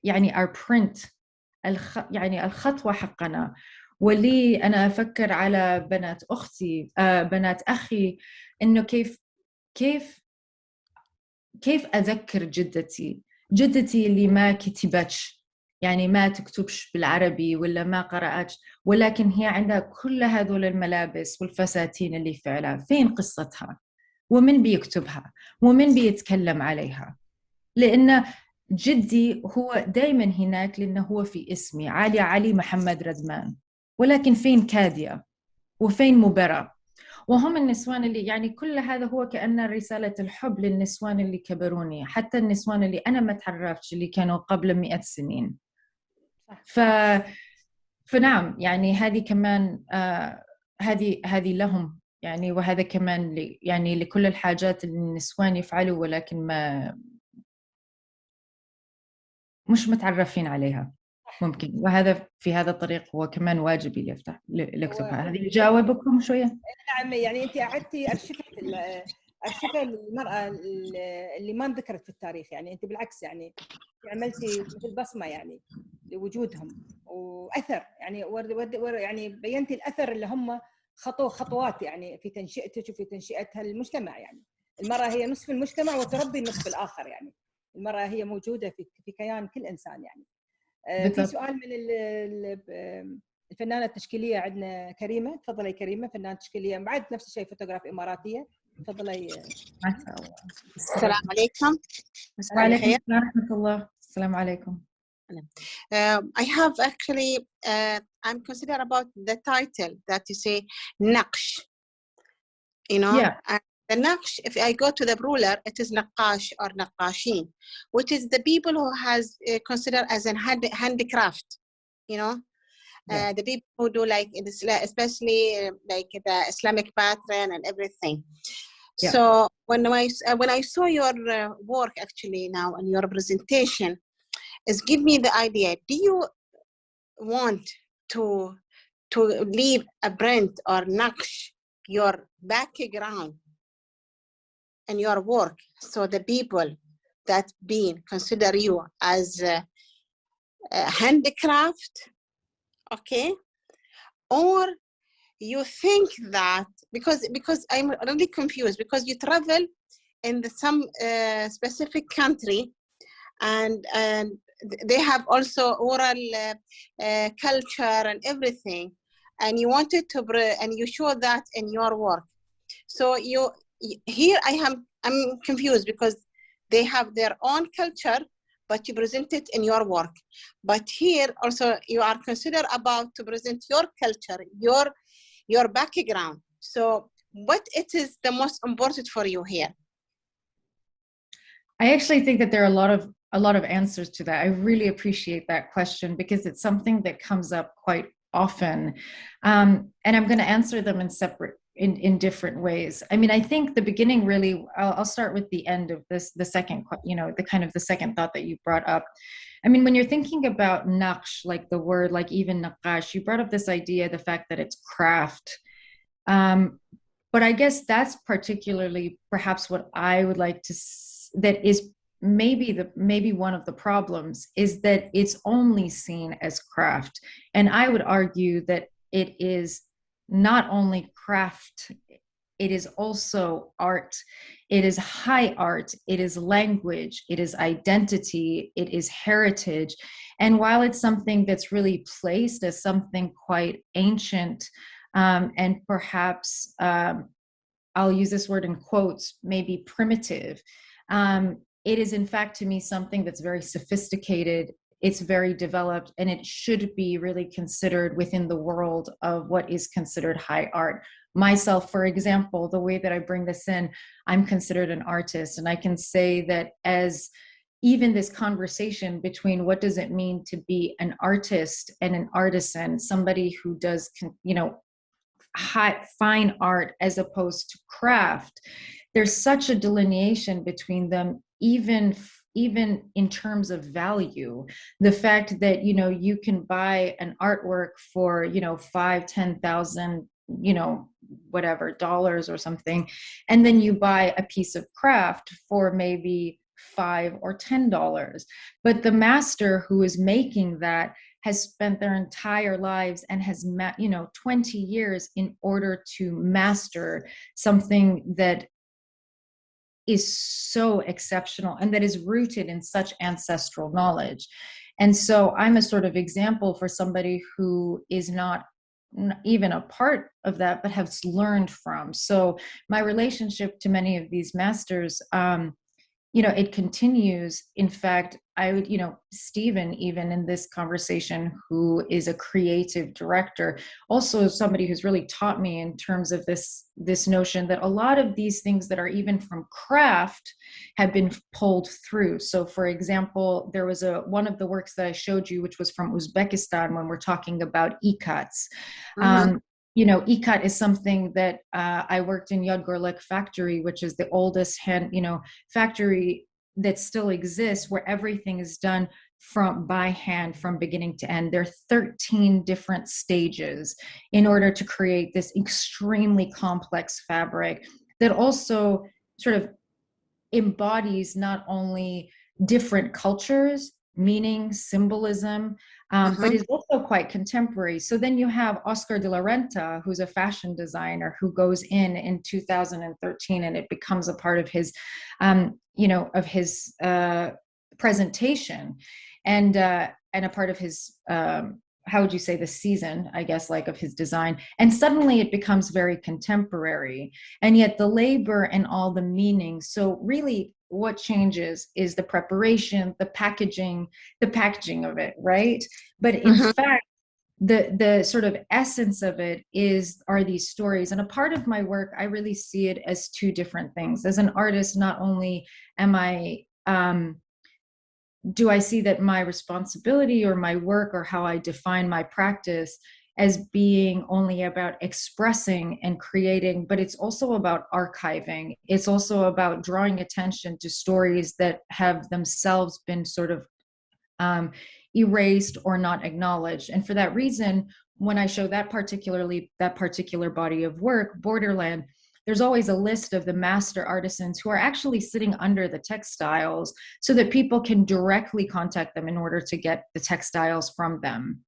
يعني our print، يعني الخطوة حقنا. ولي أنا أفكر على بنات أختي، بنات أخي، إنه كيف أذكر جدتي اللي ما كتبتش، يعني ما تكتبش بالعربي ولا ما قرأتش، ولكن هي عندها كل هذول الملابس والفساتين اللي فعلها. فين قصتها؟ ومن بيكتبها؟ ومن بيتكلم عليها؟ لأن جدي هو دايما هناك، لأنه هو في اسمي علي محمد ردمان، ولكن فين كادية؟ وفين مبرة؟ وهم النسوان اللي يعني كل هذا هو كأنه رسالة الحب للنسوان اللي كبروني، حتى النسوان اللي أنا ما تعرفتش، اللي كانوا قبل 100 سنين. فنعم، يعني هذه كمان هذه لهم، يعني وهذا كمان يعني لكل الحاجات اللي النسوان يفعلوا ولكن مش متعرفين عليها ممكن. وهذا في هذا الطريق هو كمان واجبي اللي اكتبها. هذه جاوبكم شوية؟ نعم، يعني أنت أعدتي أرشفة للمرأة اللي ما انذكرت في التاريخ. يعني أنت بالعكس يعني عملتي مثل بصمة يعني لوجودهم وأثر، يعني يعني بينتي الأثر اللي هم خطوات يعني في تنشئتك وفي تنشئة المجتمع. يعني المرأة هي نصف المجتمع وتربي النصف الآخر. يعني المرأة هي موجودة في كيان كل إنسان. يعني في سؤال من الفنانة التشكيلية عندنا كريمة. تفضلي كريمة، فنانة تشكيلية بعد نفس الشيء فوتوغراف إماراتية. تفضلي. السلام عليكم. وعليكم السلام ورحمة الله. السلام عليكم. I have actually I'm considered about the title that you say النقش, you know. Yeah. The naqsh, if I go to the ruler, it is naqash or naqashin, which is the people who has considered as an handicraft, you know. The people who do like, especially like the Islamic pattern and everything. Yeah. So when I saw your work actually now and your presentation, is give me the idea. Do you want to leave a print or naqsh your background and your work, so the people that consider you as a handicraft, okay? Or you think that because I'm really confused, because you travel in some specific country and they have also oral culture and everything, and you wanted to and you show that in your work. So here I'm confused, because they have their own culture, but you present it in your work. But here also you are considered about to present your culture, your background. So what it is the most important for you here? I actually think that there are a lot of answers to that. I really appreciate that question, because it's something that comes up quite often. And I'm going to answer them in different ways. I mean, I think the beginning really, I'll start with the end of this, the second thought that you brought up. I mean, when you're thinking about naqsh, like the word, like even naqash, you brought up this idea, the fact that it's craft. But I guess that's particularly perhaps what I would like to, that is maybe one of the problems, is that it's only seen as craft. And I would argue that it is not only craft, it is also art. It is high art, it is language, it is identity, it is heritage. And while it's something that's really placed as something quite ancient, and perhaps, I'll use this word in quotes, maybe primitive, it is in fact to me something that's very sophisticated, it's very developed, and it should be really considered within the world of what is considered high art. Myself, for example, the way that I bring this in, I'm considered an artist, and I can say that as even this conversation between what does it mean to be an artist and an artisan, somebody who does, fine art as opposed to craft, there's such a delineation between them, even in terms of value. The fact that, you can buy an artwork for, $5,000-$10,000, whatever dollars or something, and then you buy a piece of craft for maybe $5 or $10. But the master who is making that has spent their entire lives and has 20 years in order to master something that is so exceptional and that is rooted in such ancestral knowledge. And so I'm a sort of example for somebody who is not even a part of that, but has learned from. So my relationship to many of these masters, it continues. In fact, I would, Stephen, even in this conversation, who is a creative director, also somebody who's really taught me in terms of this notion that a lot of these things that are even from craft have been pulled through. So for example, there was one of the works that I showed you, which was from Uzbekistan, when we're talking about ikats. Mm-hmm. Ikat is something that I worked in Yodgorlik factory, which is the oldest factory that still exists, where everything is done by hand from beginning to end. There are 13 different stages in order to create this extremely complex fabric that also sort of embodies not only different cultures, meaning, symbolism, but is also quite contemporary. So then you have Oscar de la Renta, who's a fashion designer, who goes in 2013, and it becomes a part of his, presentation, and a part of his, how would you say, the season, I guess, like of his design. And suddenly it becomes very contemporary, and yet the labor and all the meaning. So really, what changes is the preparation, the packaging of it, right? But in fact, the sort of essence of it are these stories. And a part of my work, I really see it as two different things. As an artist, not only do I see that my responsibility or my work or how I define my practice as being only about expressing and creating, but it's also about archiving. It's also about drawing attention to stories that have themselves been sort of erased or not acknowledged. And for that reason, when I show that particular body of work, Borderland, there's always a list of the master artisans who are actually sitting under the textiles so that people can directly contact them in order to get the textiles from them.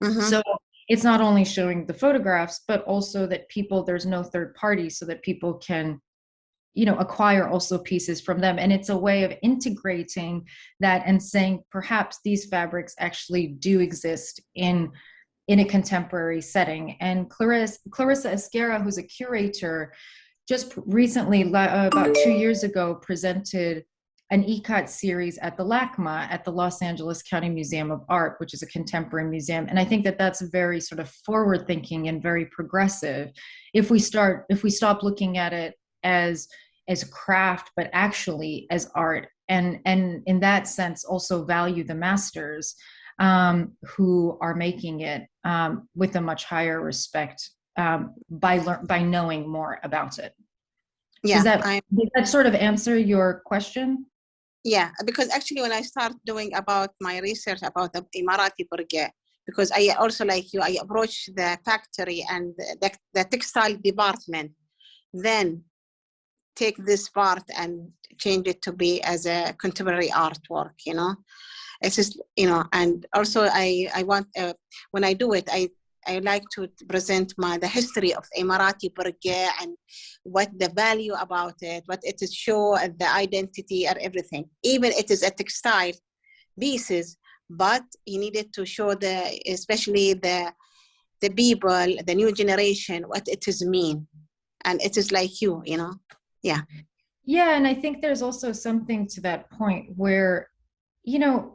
Mm-hmm. So it's not only showing the photographs, but also that there's no third party, so that people can, acquire also pieces from them. And it's a way of integrating that and saying, perhaps these fabrics actually do exist in a contemporary setting. And Clarissa Esquerra, who's a curator, just recently, about 2 years ago, presented an ikat series at the LACMA, at the Los Angeles County Museum of Art, which is a contemporary museum. And I think that that's very sort of forward thinking and very progressive. If we stop looking at it as craft, but actually as art, and in that sense also value the masters who are making it with a much higher respect by knowing more about it. Yeah, does that sort of answer your question? Yeah, because actually when I start doing about my research about the Emirati burqa, because I also, like you, I approach the factory and the textile department, then take this part and change it to be as a contemporary artwork, It's just, and also I want, when I do it, I like to present the history of Emirati burqa and what the value about it, what it is show, and the identity and everything. Even it is a textile pieces, but you needed to show especially the people, the new generation, what it is mean. And it is like Yeah. Yeah, and I think there's also something to that point where,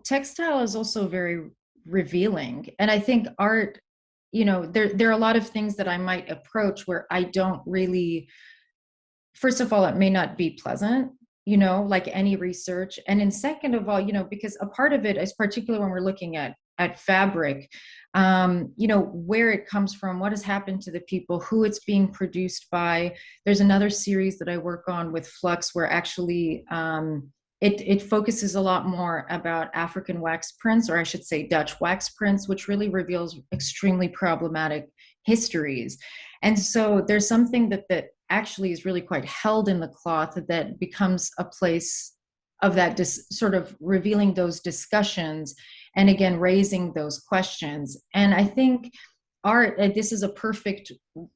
textile is also very revealing. And I think art, there are a lot of things that I might approach where I don't really, first of all, it may not be pleasant, like any research. And then second of all, because a part of it is particularly when we're looking at fabric, where it comes from, what has happened to the people, who it's being produced by. There's another series that I work on with Flux where actually it focuses a lot more about African wax prints, or I should say Dutch wax prints, which really reveals extremely problematic histories. And so there's something that actually is really quite held in the cloth that becomes a place of that sort of revealing those discussions and again raising those questions. And I think art, this is a perfect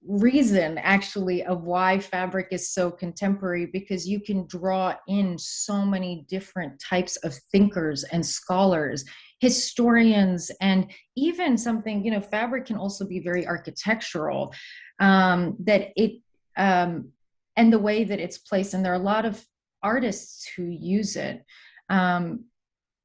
reason actually of why fabric is so contemporary, because you can draw in so many different types of thinkers and scholars, historians, and even something, fabric can also be very architectural, and the way that it's placed. And there are a lot of artists who use it,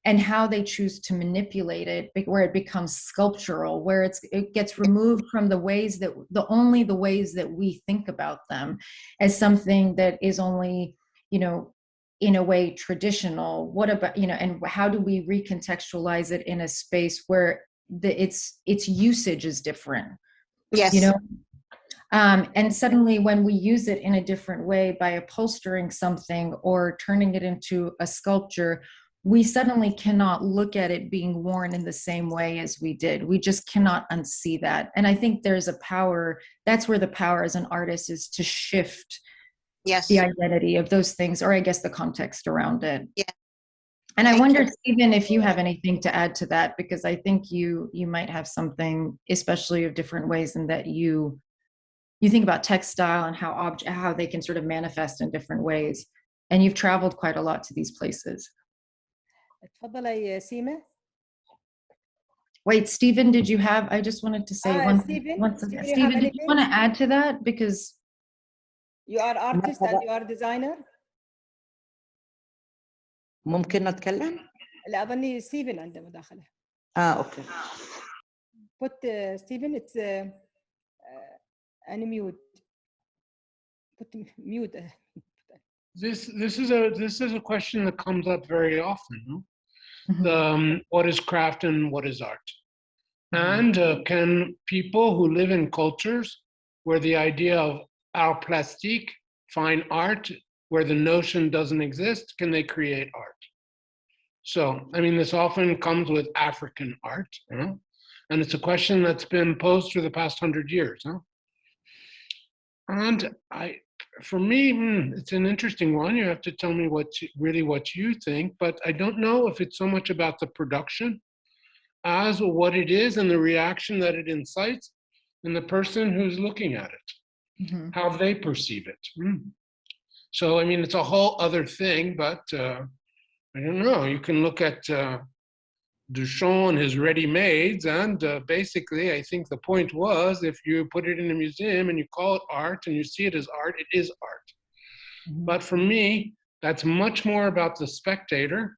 and how they choose to manipulate it, where it becomes sculptural, where it gets removed from the ways that we think about them as something that is only, in a way traditional. What about, and how do we recontextualize it in a space where its usage is different? Yes. And suddenly when we use it in a different way by upholstering something or turning it into a sculpture, we suddenly cannot look at it being worn in the same way as we did. We just cannot unsee that. And I think there's a power, that's where the power as an artist is, to shift the identity of those things, or I guess the context around it. Yeah. And I wonder, Stephen, if you have anything to add to that, because I think you might have something, especially of different ways in that you think about textile and how they can sort of manifest in different ways. And you've traveled quite a lot to these places. تفضلي يا سيمة. Wait, Stephen, did you have, I just wanted to say Stephen, Stephen, did you want to add to that? Because you are artist and you are designer. ممكن نتكلم؟ لا أظني ستيفن عنده مداخلة. أوكي. put Stephen, it's unmute. Put mute. This is a question that comes up very often. No? Mhm. What is craft and what is art? And can people who live in cultures where the idea of art plastique, fine art, where the notion doesn't exist, can they create art? So, I mean, this often comes with African art, and it's a question that's been posed for the past 100 years. And for me, it's an interesting one. You have to tell me what you think, but I don't know if it's so much about the production as what it is and the reaction that it incites in the person who's looking at it, how they perceive it. So, I mean, it's a whole other thing, but I don't know. You can look at Duchamp and his ready-mades, and basically, I think the point was, if you put it in a museum and you call it art and you see it as art, it is art. But for me, that's much more about the spectator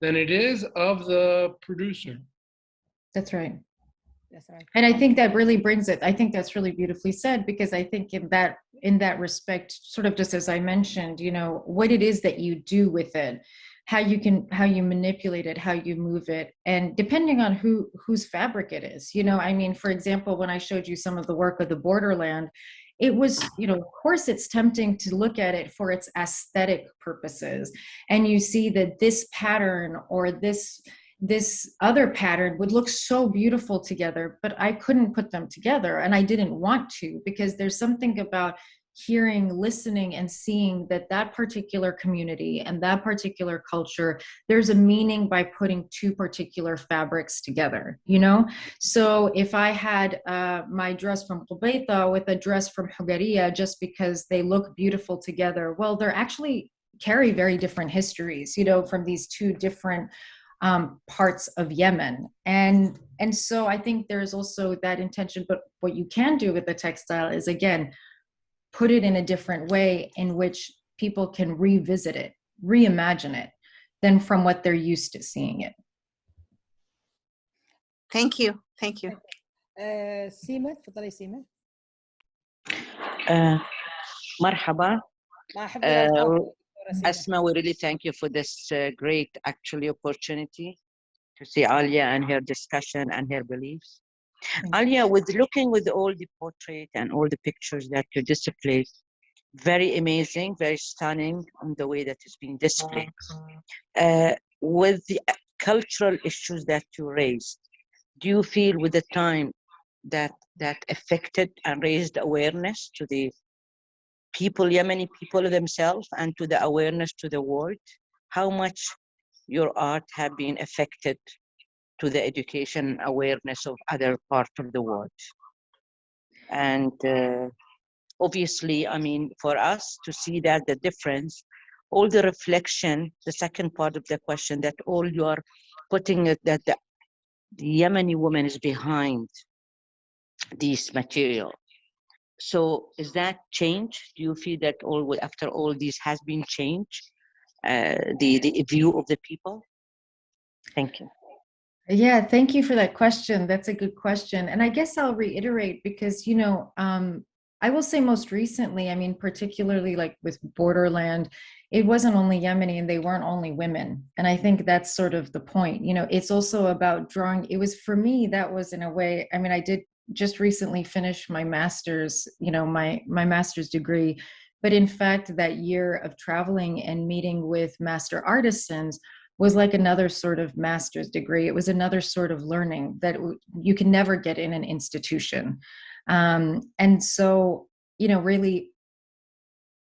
than it is of the producer. That's right. That's right. And I think that really brings it. I think that's really beautifully said, because I think in that respect, sort of just as I mentioned, you know, what it is that you do with it, how you manipulate it, how you move it, and depending on whose fabric it is. You know, I mean, for example, when I showed you some of the work of the Borderland, it was, you know, of course it's tempting to look at it for its aesthetic purposes. And you see that this pattern or this other pattern would look so beautiful together, but I couldn't put them together, and I didn't want to, because there's something about hearing, listening, and seeing that particular community and that particular culture, there's a meaning by putting two particular fabrics together, you know? So if I had my dress from Qubayta with a dress from Hugariya, just because they look beautiful together, well, they're actually carry very different histories, you know, from these two different parts of Yemen. And so I think there's also that intention, but what you can do with the textile is, again, put it in a different way in which people can revisit it, reimagine it, than from what they're used to seeing it. Thank you. Thank you. سيما تفضلي سيما. مرحبا. Asma, we really thank you for this great actually opportunity to see Alia and her discussion and her beliefs. Alia, with looking with all the portrait and all the pictures that you displayed, very amazing, very stunning in the way that it's being displayed. With the cultural issues that you raised, do you feel with the time that affected and raised awareness to the people, Yemeni people themselves, and to the awareness to the world? How much your art have been affected to the education awareness of other parts of the world? And obviously, I mean, for us to see that the difference, all the reflection, the second part of the question, that all you are putting it, that the Yemeni woman is behind this material. So is that change? Do you feel that after all this has been changed, the view of the people? Thank you. Yeah, thank you for that question. That's a good question. And I guess I'll reiterate, because, you know, I will say most recently, I mean, particularly like with Borderland, it wasn't only Yemeni and they weren't only women. And I think that's sort of the point. You know, it's also about drawing. It was, for me, that was in a way, I mean, I did just recently finish my master's, you know, my master's degree. But in fact, that year of traveling and meeting with master artisans was like another sort of master's degree. It was another sort of learning that you can never get in an institution. And so, you know, really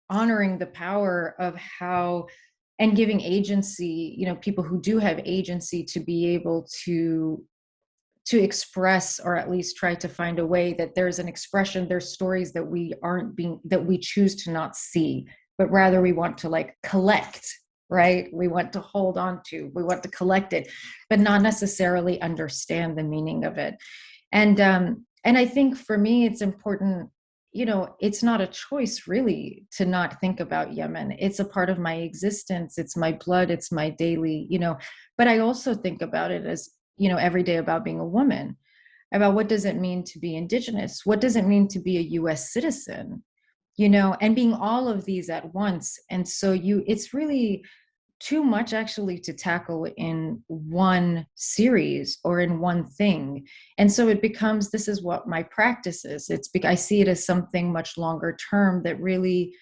honoring the power of how, and giving agency, you know, people who do have agency to be able to express, or at least try to find a way that there's an expression, there's stories that that we choose to not see, but rather we want to like collect, right? We want to hold on to, we want to collect it, but not necessarily understand the meaning of it. And I think for me, it's important, you know, it's not a choice really to not think about Yemen. It's a part of my existence. It's my blood. It's my daily, you know, but I also think about it as, you know, every day about being a woman. about what does it mean to be Indigenous? What does it mean to be a US citizen? You know, and being all of these at once. And so it's really too much actually to tackle in one series or in one thing. And so it becomes, this is what my practice is. I see it as something much longer term that really,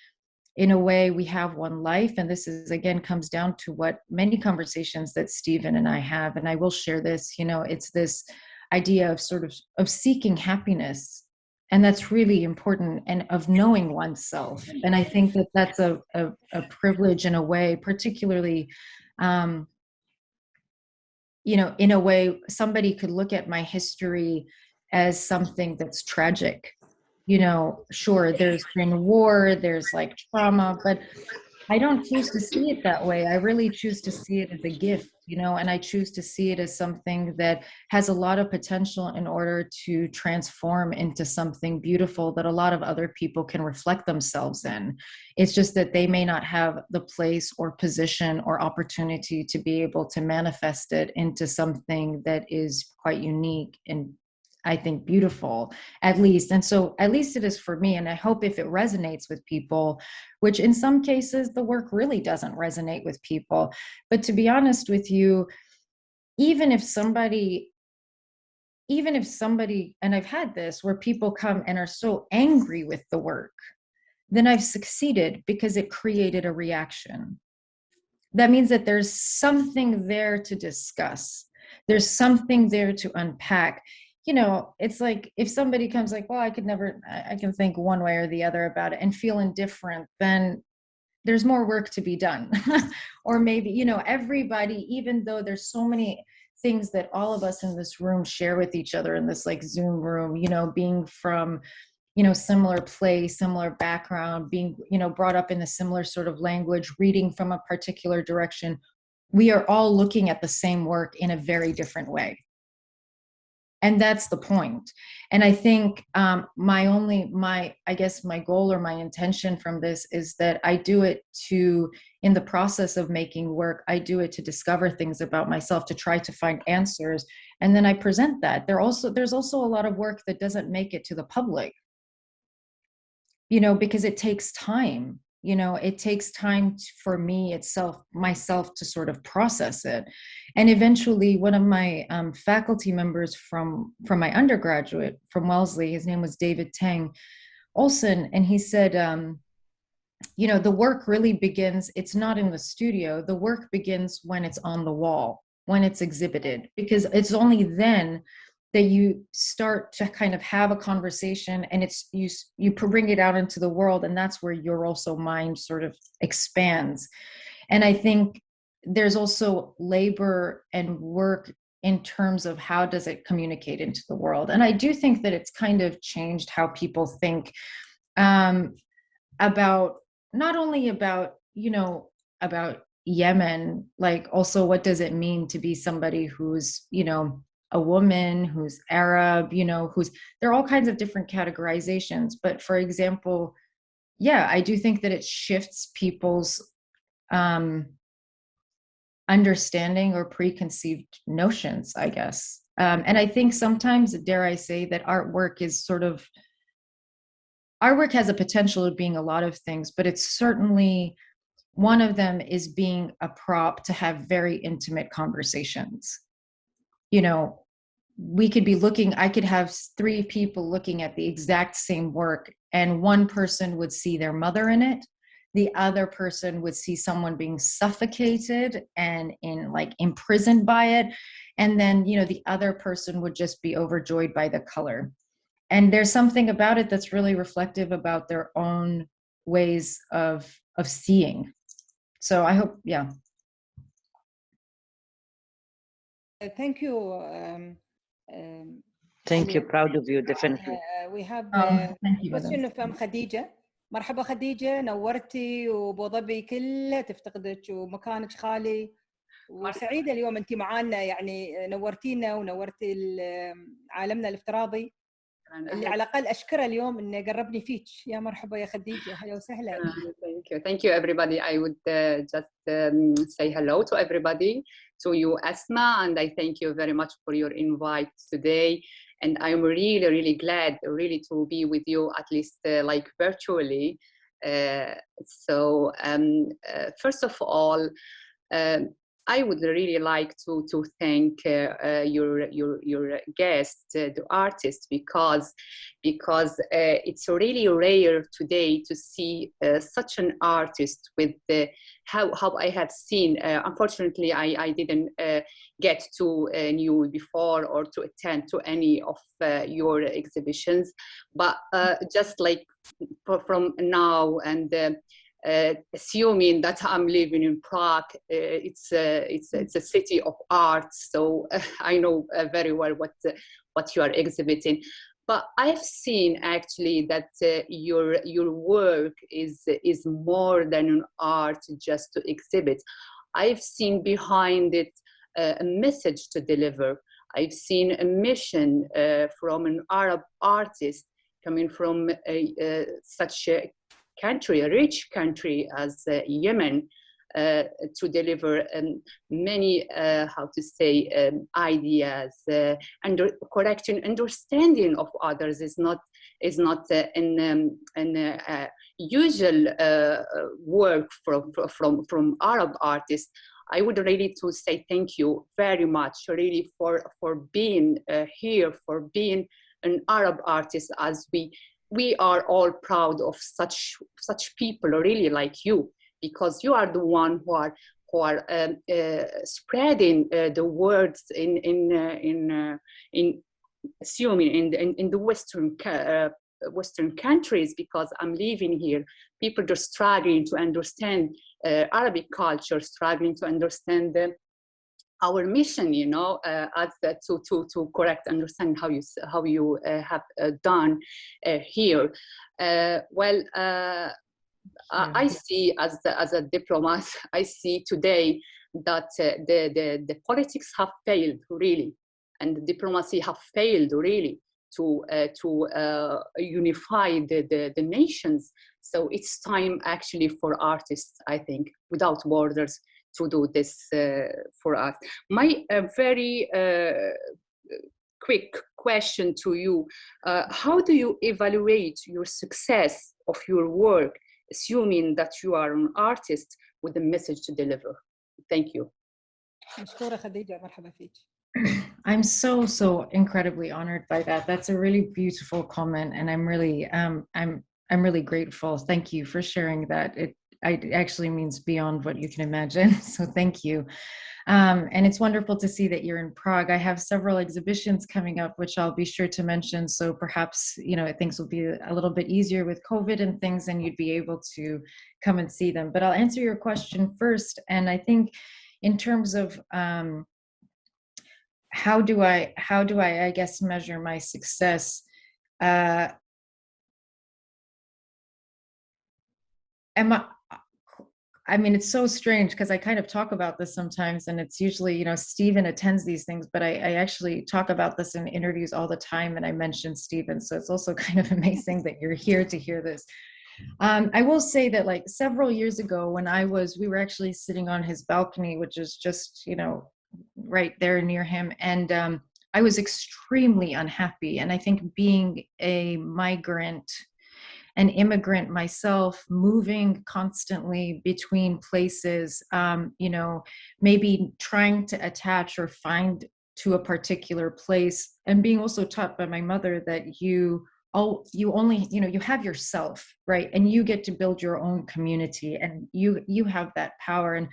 in a way, we have one life. And this is, again, comes down to what many conversations that Stephen and I have, and I will share this, you know, it's this idea of sort of seeking happiness. And that's really important, and of knowing oneself. And I think that that's a privilege in a way, particularly, you know, in a way, somebody could look at my history as something that's tragic. You know, sure, there's been war, there's like trauma, but I don't choose to see it that way. I really choose to see it as a gift, you know, and I choose to see it as something that has a lot of potential in order to transform into something beautiful that a lot of other people can reflect themselves in. It's just that they may not have the place or position or opportunity to be able to manifest it into something that is quite unique and, I think, beautiful, at least. And so at least it is for me. And I hope if it resonates with people, which in some cases the work really doesn't resonate with people. But to be honest with you, even if somebody, and I've had this where people come and are so angry with the work, then I've succeeded because it created a reaction. That means that there's something there to discuss. There's something there to unpack. You know, it's like if somebody comes like, well, I can think one way or the other about it and feel indifferent, then there's more work to be done. Or maybe, you know, everybody, even though there's so many things that all of us in this room share with each other in this like Zoom room, you know, being from, you know, similar place, similar background, being, you know, brought up in a similar sort of language, reading from a particular direction, we are all looking at the same work in a very different way. And that's the point. And I think I guess my goal or my intention from this is that I do it in the process of making work, I do it to discover things about myself, to try to find answers. And then I present that. There's also a lot of work that doesn't make it to the public, you know, because it takes time. You know, it takes time for myself to sort of process it. And eventually one of my faculty members from my undergraduate from Wellesley, his name was David Tang Olson, and he said, you know, the work really begins, it's not in the studio, the work begins when it's on the wall, when it's exhibited, because it's only then that you start to kind of have a conversation, and it's you bring it out into the world, and that's where your also mind sort of expands. And I think there's also labor and work in terms of how does it communicate into the world. And I do think that it's kind of changed how people think about, not only about, you know, about Yemen, like also what does it mean to be somebody who's, you know, a woman, who's Arab, you know, there are all kinds of different categorizations. But for example, yeah, I do think that it shifts people's understanding or preconceived notions, I guess. And I think sometimes, dare I say, that artwork has a potential of being a lot of things, but it's certainly one of them is being a prop to have very intimate conversations. You know, I could have 3 people looking at the exact same work, and one person would see their mother in it. The other person would see someone being suffocated and imprisoned by it. And then, you know, the other person would just be overjoyed by the color. And there's something about it that's really reflective about their own ways of seeing. So I hope, yeah. Thank you. Thank you. Proud of you, definitely. We have thank you, question from Khadija. مرحبا خديجة، نورتي وابو ظبي كله تفتقدك ومكانك خالي، وسعيدة اليوم انت معانا، يعني نورتينا ونورتي عالمنا الافتراضي اللي على الأقل أشكره اليوم إنه قربني فيك. يا مرحبا يا خديجة، هلا وسهلا. Thank you everybody. I would just say hello to everybody, to you Asma, and I thank you very much for your invite today. and I'm really, really glad really to be with you, at least like virtually. First of all, I would really like to thank your guest, the artist, because it's really rare today to see such an artist with how I have seen. Unfortunately, I didn't get to know before or to attend to any of your exhibitions, but just like from now and. Assuming that I'm living in Prague, it's a city of art, so I know very well what you are exhibiting. But I've seen actually that your work is more than an art just to exhibit. I've seen behind it a message to deliver. I've seen a mission from an Arab artist coming from such a country, a rich country as Yemen, to deliver many, how to say, ideas, and correct understanding of others is not an usual work from Arab artists. I would really to say thank you very much, really, for being here, for being an Arab artist, as we are all proud of such people, really, like you, because you are the one who are spreading the words in assuming in the Western countries, because I'm living here. People are struggling to understand Arabic culture, struggling to understand our mission, you know, as to correct understand how you have done here. I see as a diplomat, I see today that the politics have failed, really, and the diplomacy have failed, really, to unify the nations. So it's time actually for artists, I think, without borders, to do this for us. My very quick question to you, how do you evaluate your success of your work, assuming that you are an artist with a message to deliver? Thank you. مشكورة خديجة، مرحبا فيك. I'm so incredibly honored by that. That's a really beautiful comment, and I'm really grateful. Thank you for sharing that. It actually means beyond what you can imagine. So thank you. And it's wonderful to see that you're in Prague. I have several exhibitions coming up, which I'll be sure to mention. So perhaps, you know, things will be a little bit easier with COVID and things, and you'd be able to come and see them. But I'll answer your question first. And I think in terms of how do I guess measure my success? I mean, it's so strange because I kind of talk about this sometimes, and it's usually, you know, Stephen attends these things, but I actually talk about this in interviews all the time, and I mention Stephen, so it's also kind of amazing that you're here to hear this. I will say that, like, several years ago when we were actually sitting on his balcony, which is just, you know, right there near him, and I was extremely unhappy. And I think being a migrant, an immigrant myself, moving constantly between places, you know, maybe trying to attach or find to a particular place, and being also taught by my mother that you only, you know, you have yourself, right? And you get to build your own community, and you have that power. And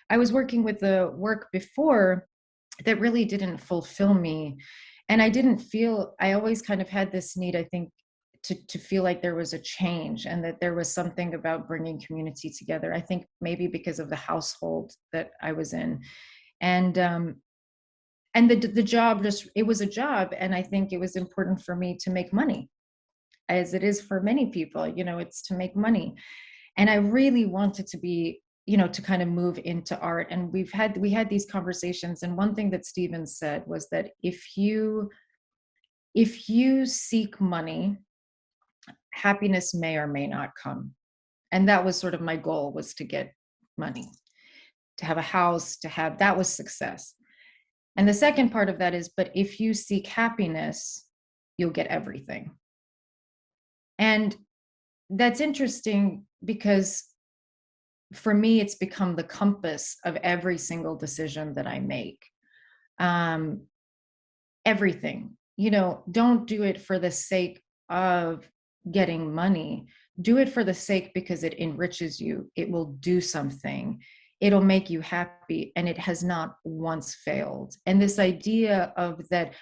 I was working with the work before that really didn't fulfill me. And I always kind of had this need, I think, to feel like there was a change, and that there was something about bringing community together. I think maybe because of the household that I was in. And the job, it was a job. And I think it was important for me to make money, as it is for many people, you know, it's to make money. And I really wanted to be, you know, to kind of move into art. And we had these conversations. And one thing that Stephen said was that if you seek money, happiness may or may not come. And that was sort of my goal, was to get money, to have a house, that was success. And the second part of that is, but if you seek happiness, you'll get everything. And that's interesting because for me, it's become the compass of every single decision that I make. Everything, you know, don't do it for the sake of getting money. Do it for the sake because it enriches you. It will do something. It'll make you happy. And it has not once failed. And this idea of that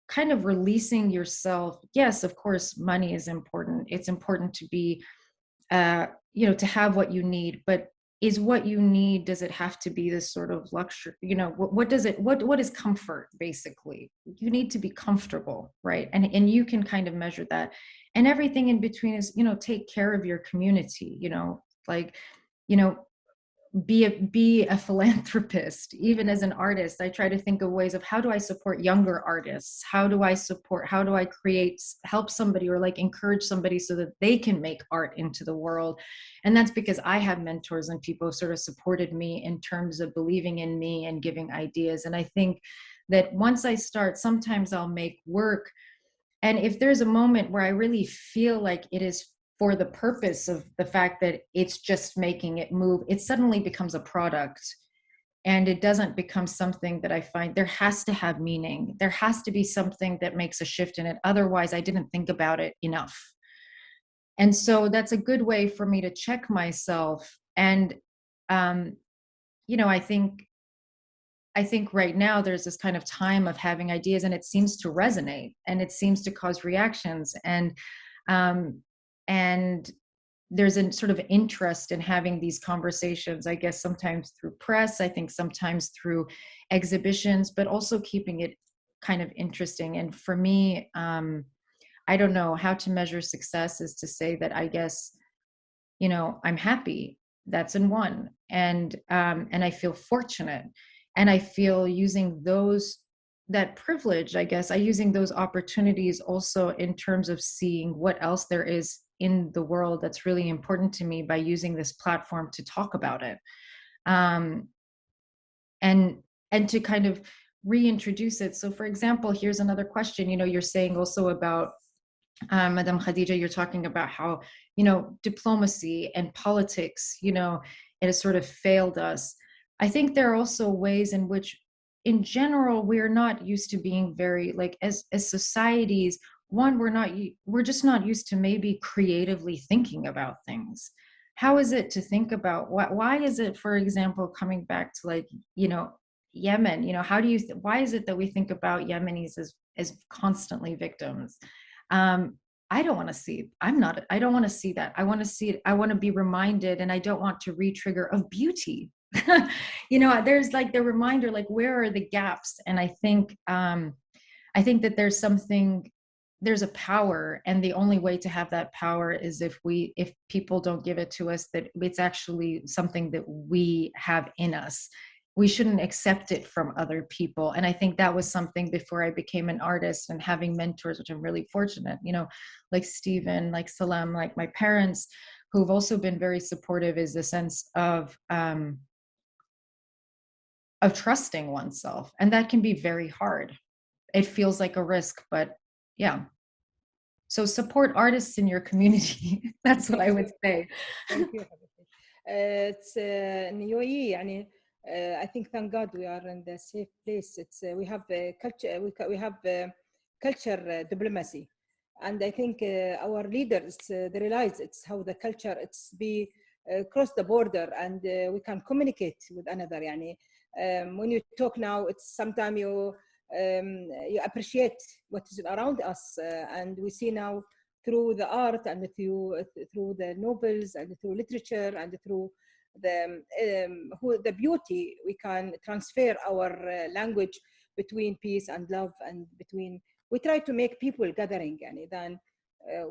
kind of releasing yourself. Yes, of course, money is important. It's important to be, you know, to have what you need, but is what you need, does it have to be this sort of luxury? You know, what does it, what is comfort, basically? You need to be comfortable, right? And you can kind of measure that. And everything in between is, you know, take care of your community, you know, like, you know, be a philanthropist. Even as an artist, I try to think of ways of how do I support younger artists? How do I help somebody or like encourage somebody so that they can make art into the world? And that's because I have mentors and people who sort of supported me in terms of believing in me and giving ideas. And I think that once I start, sometimes I'll make work. And if there's a moment where I really feel like it is for the purpose of the fact that it's just making it move, it suddenly becomes a product. And it doesn't become something that I find there has to have meaning. There has to be something that makes a shift in it. Otherwise, I didn't think about it enough. And so that's a good way for me to check myself. And, you know, I think right now there's this kind of time of having ideas and it seems to resonate and it seems to cause reactions. And there's a sort of interest in having these conversations, I guess, sometimes through press, I think sometimes through exhibitions, but also keeping it kind of interesting. And for me, I don't know how to measure success is to say that I guess, you know, I'm happy. That's in one. And I feel fortunate. And I feel using that privilege, I guess, using those opportunities also in terms of seeing what else there is in the world that's really important to me by using this platform to talk about it. And to kind of reintroduce it. So for example, here's another question, you know, you're saying also about, Madam Khadija, you're talking about how, you know, diplomacy and politics, you know, it has sort of failed us. I think there are also ways in which, in general, we're not used to being very, like, as societies, one, we're just not used to maybe creatively thinking about things. How is it to think about why is it, for example, coming back to like, you know, Yemen, you know, why is it that we think about Yemenis as constantly victims? I don't want to see, I don't want to see that. I want to see it. I want to be reminded, and I don't want to re-trigger of beauty. You know, there's like the reminder, like, where are the gaps? And I think that there's a power, and the only way to have that power is if people don't give it to us, that it's actually something that we have in us. We shouldn't accept it from other people. And I think that was something before I became an artist, and having mentors, which I'm really fortunate, you know, like Stephen, like Salam, like my parents, who've also been very supportive, is the sense of trusting oneself. And that can be very hard. It feels like a risk, but yeah. So support artists in your community. That's what I would say. Thank you. It's in UAE, يعني, I think, thank God, we are in the safe place. It's we have culture, we have culture diplomacy, and I think our leaders they realize it's how the culture it's be cross the border, and we can communicate with another. يعني, when you talk now, it's sometimes you appreciate what is around us, and we see now through the art and through the novels and through literature and through the beauty, we can transfer our language between peace and love, and we try to make people gathering, and then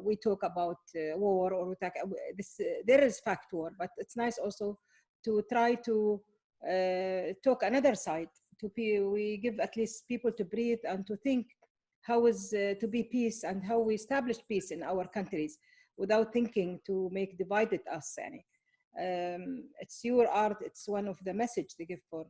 we talk about war, or we talk this. There is fact war, but it's nice also to try to talk another side. We give at least people to breathe and to think how is to be peace, and how we establish peace in our countries without thinking to make divided us. It's your art. It's one of the message they give for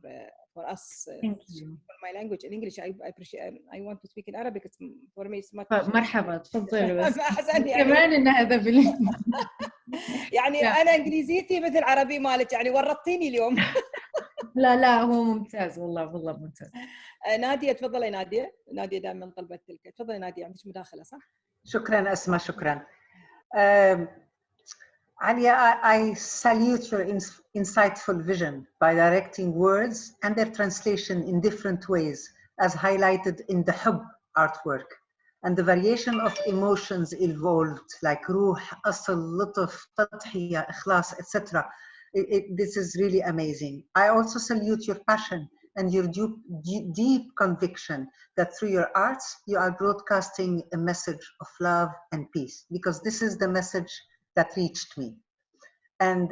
us. Thank you. For my language in English, I appreciate. I want to speak in Arabic. It's for me it's much. مرحبا تفضلوا بس أحسن يعني. كمان إن هذا يعني أنا إنجليزيتي مثل عربي مالك يعني ورطتيني اليوم. لا هو ممتاز والله ممتاز. نادية تفضلي. نادية دائما طلبت تلك. تفضلي نادية، عندك مداخلة صح؟ شكرا أسماء، شكرا. Alia, I salute your insightful vision by directing words and their translation in different ways, as highlighted in the Hub artwork, and the variation of emotions involved, like ruh, asl, lutf, tadhiya, ikhlas, etc. This is really amazing. I also salute your passion and your deep conviction that through your arts, you are broadcasting a message of love and peace, because this is the message that reached me. And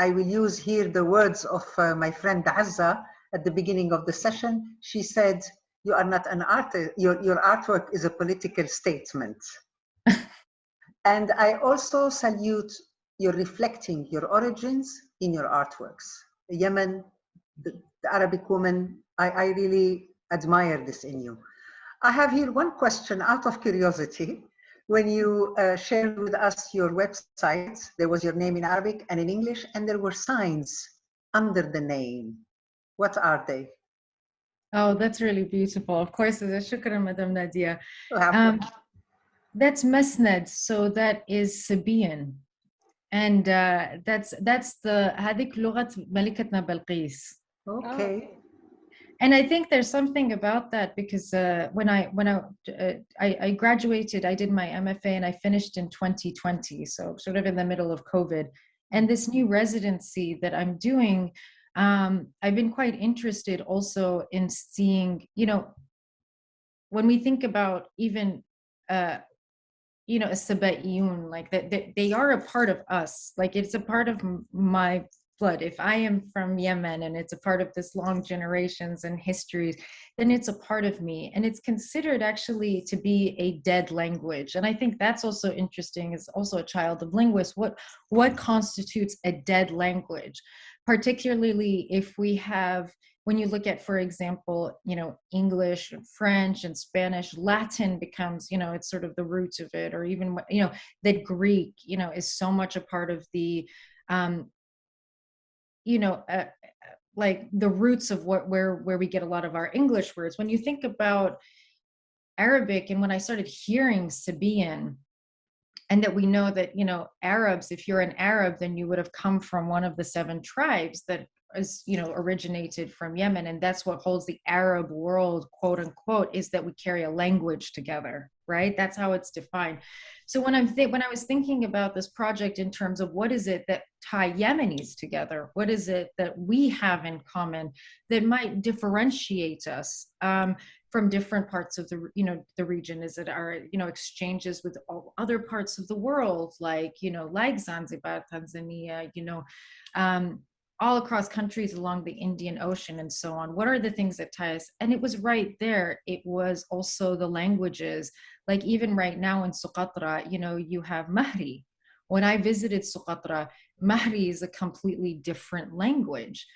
I will use here the words of my friend Azza at the beginning of the session. She said, you are not an artist, your artwork is a political statement. And I also salute your reflecting your origins in your artworks. Yemen, the Arabic woman, I really admire this in you. I have here one question out of curiosity. When you shared with us your website, there was your name in Arabic and in English, and there were signs under the name. What are they? Oh, that's really beautiful. Of course, shukran, Madam Nadia. That's Masnad, so that is Sabian. And that's the هذيك لغة ملكتنا بلقيس. Okay. And I think there's something about that, because when I graduated, I did my MFA and I finished in 2020, so sort of in the middle of COVID. And this new residency that I'm doing, I've been quite interested also in seeing, you know, when we think about even, you know, a Sabaiyun, like that, they are a part of us. Like it's a part of my blood. If I am from Yemen and it's a part of this long generations and histories, then it's a part of me. And it's considered actually to be a dead language. And I think that's also interesting, as also a child of linguists, what constitutes a dead language, particularly if we have, when you look at, for example, you know, English, French, and Spanish, Latin becomes, you know, it's sort of the roots of it, or even, you know, that Greek, you know, is so much a part of the, you know, like the roots of where we get a lot of our English words. When you think about Arabic, and when I started hearing Sabian, and that we know that, you know, Arabs, if you're an Arab, then you would have come from one of the 7 tribes that is, you know, originated from Yemen. And that's what holds the Arab world, quote unquote, is that we carry a language together, right? That's how it's defined. So when I was thinking about this project in terms of what is it that tie Yemenis together, what is it that we have in common that might differentiate us from different parts of the, you know, the region? Is it our, you know, exchanges with all other parts of the world, like, you know, like Zanzibar, Tanzania, you know, all across countries along the Indian Ocean and so on? What are the things that tie us? And it was right there. It was also the languages. Like even right now in Socotra, you know, you have Mahri. When I visited Socotra, Mahri is a completely different language.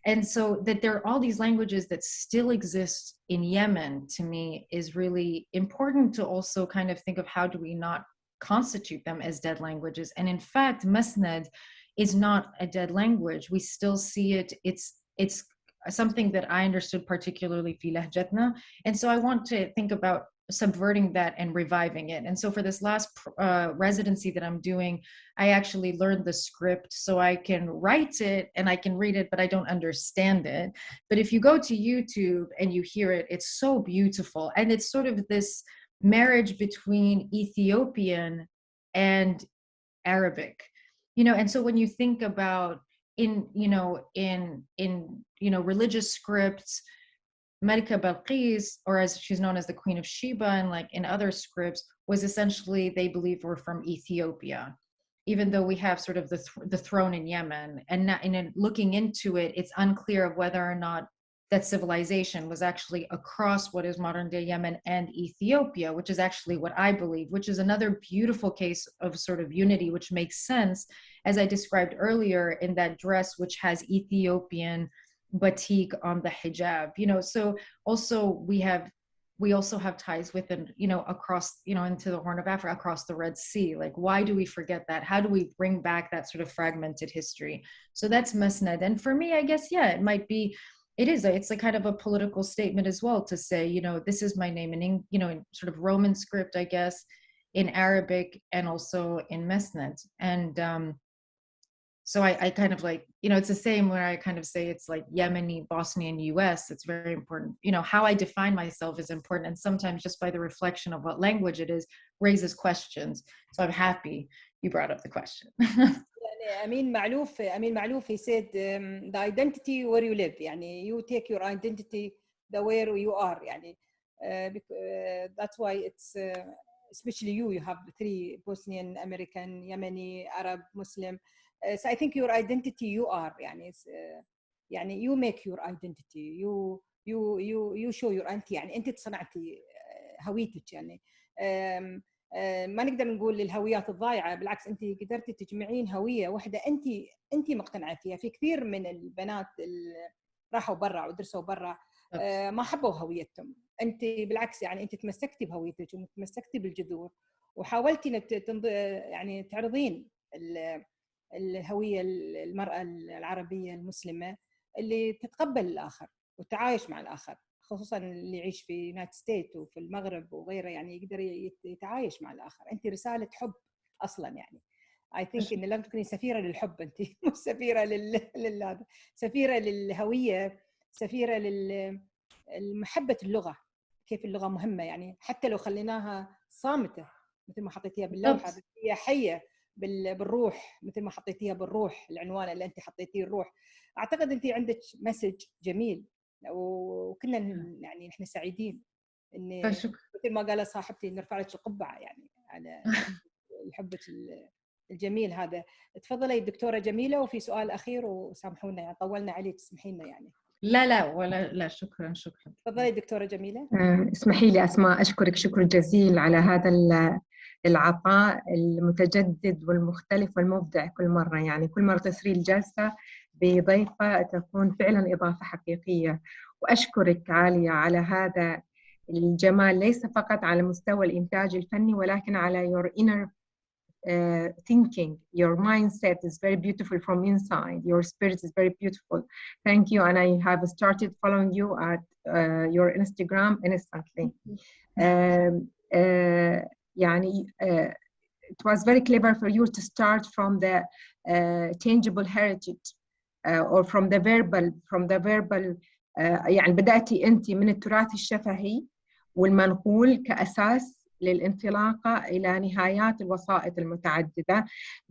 And so that there are all these languages that still exist in Yemen, to me, is really important to also kind of think of how do we not constitute them as dead languages. And in fact, Masnad is not a dead language. We still see it. It's something that I understood particularly fi lahjatna. And so I want to think about subverting that and reviving it. And so for this last residency that I'm doing, I actually learned the script so I can write it and I can read it, but I don't understand it. But if you go to YouTube and you hear it, it's so beautiful. And it's sort of this marriage between Ethiopian and Arabic. You know, and so when you think about in religious scripts, Malika Balqis, or as she's known as the Queen of Sheba, and like in other scripts, was essentially, they believe, were from Ethiopia, even though we have sort of the throne in Yemen. And looking into it, it's unclear of whether or not that civilization was actually across what is modern-day Yemen and Ethiopia, which is actually what I believe, which is another beautiful case of sort of unity, which makes sense, as I described earlier, in that dress which has Ethiopian batik on the hijab. You know, so also we also have ties within, you know, across, you know, into the Horn of Africa, across the Red Sea. Like, why do we forget that? How do we bring back that sort of fragmented history? So that's Mesned. And for me, I guess, yeah, it might be, it's a kind of a political statement as well to say, you know, this is my name in, you know, in sort of Roman script, I guess, in Arabic, and also in Mesned. And so I kind of like, you know, it's the same where I kind of say it's like Yemeni, Bosnian, US. It's very important. You know, how I define myself is important. And sometimes just by the reflection of what language it is, raises questions. So I'm happy you brought up the question. Amin Ma'louf, he said, the identity where you live. يعني you take your identity the where you are. يعني that's why it's especially you have 3 Bosnian, American, Yemeni, Arab, Muslim. So I think your identity you are. يعني you make your identity. You show your أنت. يعني أنت صنعتي هويتك. يعني ما نقدر نقول الهويات الضايعة، بالعكس أنت قدرتي تجمعين هوية واحدة أنت مقتنعة فيها. في كثير من البنات اللي راحوا برا ودرسوا برا ما حبوا هويتهم. أنت بالعكس، يعني أنت تمسكتي بهويتك وتمسكتي بالجذور، وحاولتي يعني تعرضين الهوية المرأة العربية المسلمة اللي تتقبل الآخر وتعايش مع الآخر، خصوصا اللي يعيش في يونايتد ستيت وفي المغرب وغيره، يعني يقدر يتعايش مع الآخر. أنت رسالة حب أصلا. يعني I think إن لازم تكوني سفيرة للحب، أنت مش سفيرة سفيرة للهوية، سفيرة للمحبة اللغة، كيف اللغة مهمة. يعني حتى لو خليناها صامتة مثل ما حطيتيها باللوحة، بس هي حية بالروح، مثل ما حطيتيها بالروح. العنوان اللي أنت حطيتيه الروح، أعتقد أنت عندك مسج جميل، وكنا يعني نحن سعيدين إن مثل ما قالت صاحبتي نرفع لك القبعة يعني على حبك الجميل هذا. تفضلي الدكتورة جميلة، وفي سؤال أخير وسامحونا يعني طولنا عليك، تسمحي لنا يعني. لا شكرا. تفضلي دكتورة جميلة. اسمحي لي أسماء أشكرك شكر جزيل على هذا العطاء المتجدد والمختلف والمبدع كل مرة. يعني كل مرة تسري الجلسة بضيفة تكون فعلا إضافة حقيقية. وأشكرك عالية على هذا الجمال، ليس فقط على مستوى الإنتاج الفني، ولكن على your inner thinking. Your mindset is very beautiful from inside. Your spirit is very beautiful. Thank you. And I have started following you at your Instagram instantly. It was very clever for you to start from the tangible heritage or from the verbal. يعني بدأتي أنت من التراث الشفهي والمنقول كأساس للانطلاقة إلى نهايات الوسائط المتعددة،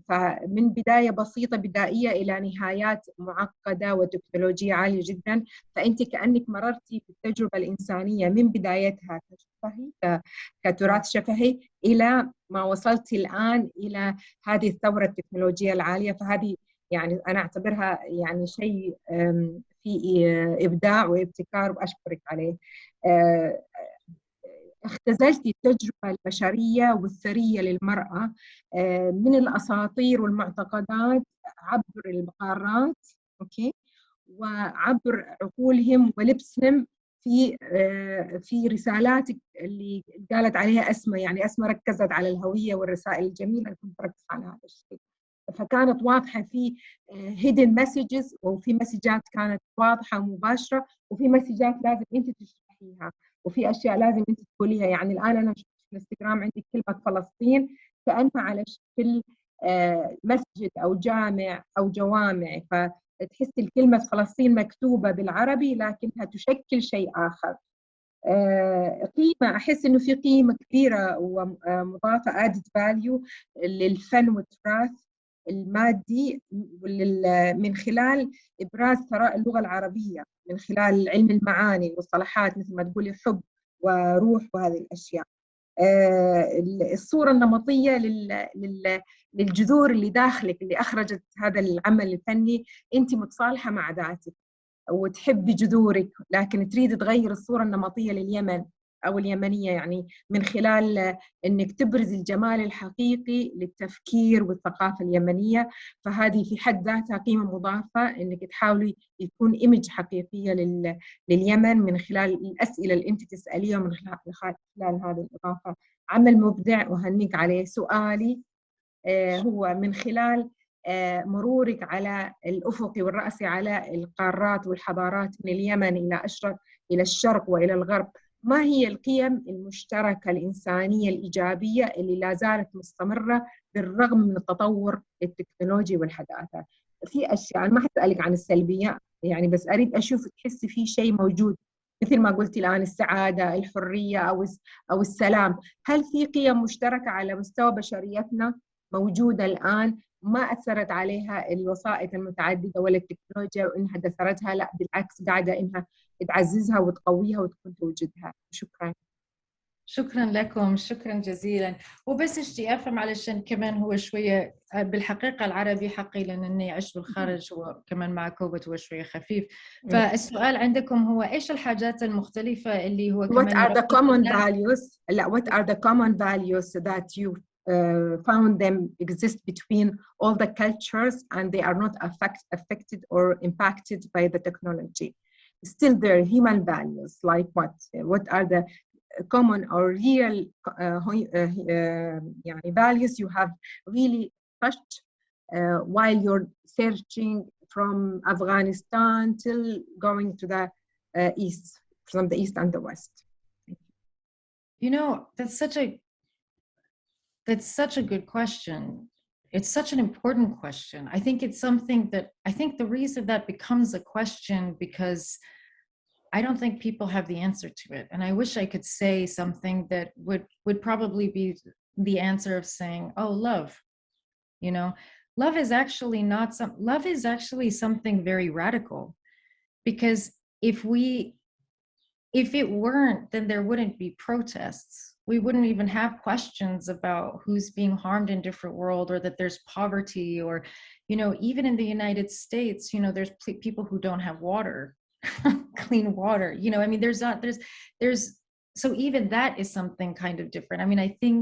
فمن بداية بسيطة بدائية إلى نهايات معقدة وتكنولوجية عالية جدا. فأنت كأنك مررتي بالتجربة الإنسانية من بدايتها كشفهي كتراث شفهي إلى ما وصلتي الآن إلى هذه الثورة التكنولوجية العالية. فهذه يعني أنا أعتبرها يعني شيء في إبداع وابتكار، وأشكرك عليه. اختزلتي التجربة البشرية والثرية للمرأة من الأساطير والمعتقدات عبر القارات، أوكي، وعبر عقولهم ولبسهم في رسالاتك اللي قالت عليها أسماء. يعني أسماء ركزت على الهوية والرسائل الجميلة اللي كنت بركز على هذا الشيء، فكانت واضحة في hidden messages، وفي مسجات كانت واضحة ومباشرة، وفي مسجات لازم أنت تشرحيها، وفي أشياء لازم أنت تقوليها. يعني الآن أنا شفت في الانستغرام عندك كلمة فلسطين كأنها على شكل مسجد أو جامع أو جوامع، فتحس الكلمة فلسطين مكتوبة بالعربي لكنها تشكل شيء آخر. قيمة، أحس إنه في قيمة كبيرة ومضافة added value للفن والتراث المادي من خلال إبراز ثراء اللغة العربية، من خلال علم المعاني والمصطلحات مثل ما تقولي حب وروح وهذه الأشياء. الصورة النمطية للجذور اللي داخلك اللي أخرجت هذا العمل الفني، أنت متصالحة مع ذاتك. وتحبي جذورك، لكن تريد تغير الصورة النمطية لليمن أو اليمنية، يعني من خلال إنك تبرز الجمال الحقيقي للتفكير والثقافة اليمنية. فهذه في حد ذاتها قيمة مضافة، إنك تحاولي يكون إيمج حقيقية لليمن من خلال الأسئلة اللي أنت تسأليها، ومن خلال هذه الإضافة. عمل مبدع وهنيك عليه. سؤالي هو من خلال مرورك على الأفق والرأسي على القارات والحضارات من اليمن إلى الشرق وإلى الغرب، ما هي القيم المشتركة الإنسانية الإيجابية اللي لا زالت مستمرة بالرغم من التطور التكنولوجي والحداثة؟ في أشياء، أنا ما حسألك عن السلبية يعني، بس أريد أشوف تحسي في شيء موجود مثل ما قلت الآن، السعادة، الحرية أو السلام. هل في قيم مشتركة على مستوى بشريتنا موجودة الآن ما أثرت عليها الوسائط المتعددة ولا التكنولوجيا وإنها دثرتها؟ لا بالعكس، قاعدة إنها تعززها وتقويها وتكون توجدها. شكرا. شكرا لكم، شكرا جزيلا. وبس اشتي افهم علشان كمان هو شويه بالحقيقه العربي حقي لاني اعيش بالخارج، وكمان مع كوبت هو شويه خفيف. فالسؤال عندكم هو ايش الحاجات المختلفه اللي هو كمان What are the common values؟ لا what are the common values that you found them exist between all the cultures and they are not affected or impacted by the technology? Still there are human values, like what are the common or real values you have really touched while you're searching from Afghanistan till going to the east, from the east and the west? You know, that's such a good question. It's such an important question. I think it's something that, I think the reason that becomes a question because I don't think people have the answer to it. And I wish I could say something that would probably be the answer of saying, oh, love. You know, love is actually something very radical, because if it weren't, then there wouldn't be protests. We wouldn't even have questions about who's being harmed in different world, or that there's poverty, or, you know, even in the United States, you know, there's people who don't have water. Clean water, you know, I mean, there's so even that is something kind of different. I mean, I think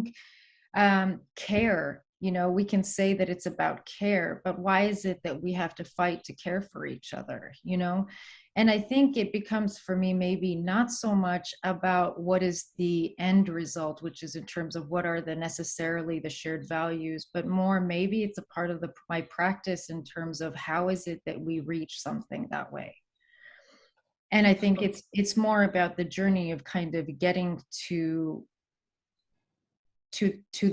care, you know, we can say that it's about care, but why is it that we have to fight to care for each other, you know? And I think it becomes for me maybe not so much about what is the end result, which is in terms of what are necessarily the shared values, but more maybe it's a part of my practice in terms of how is it that we reach something that way. And I think it's more about the journey of kind of getting to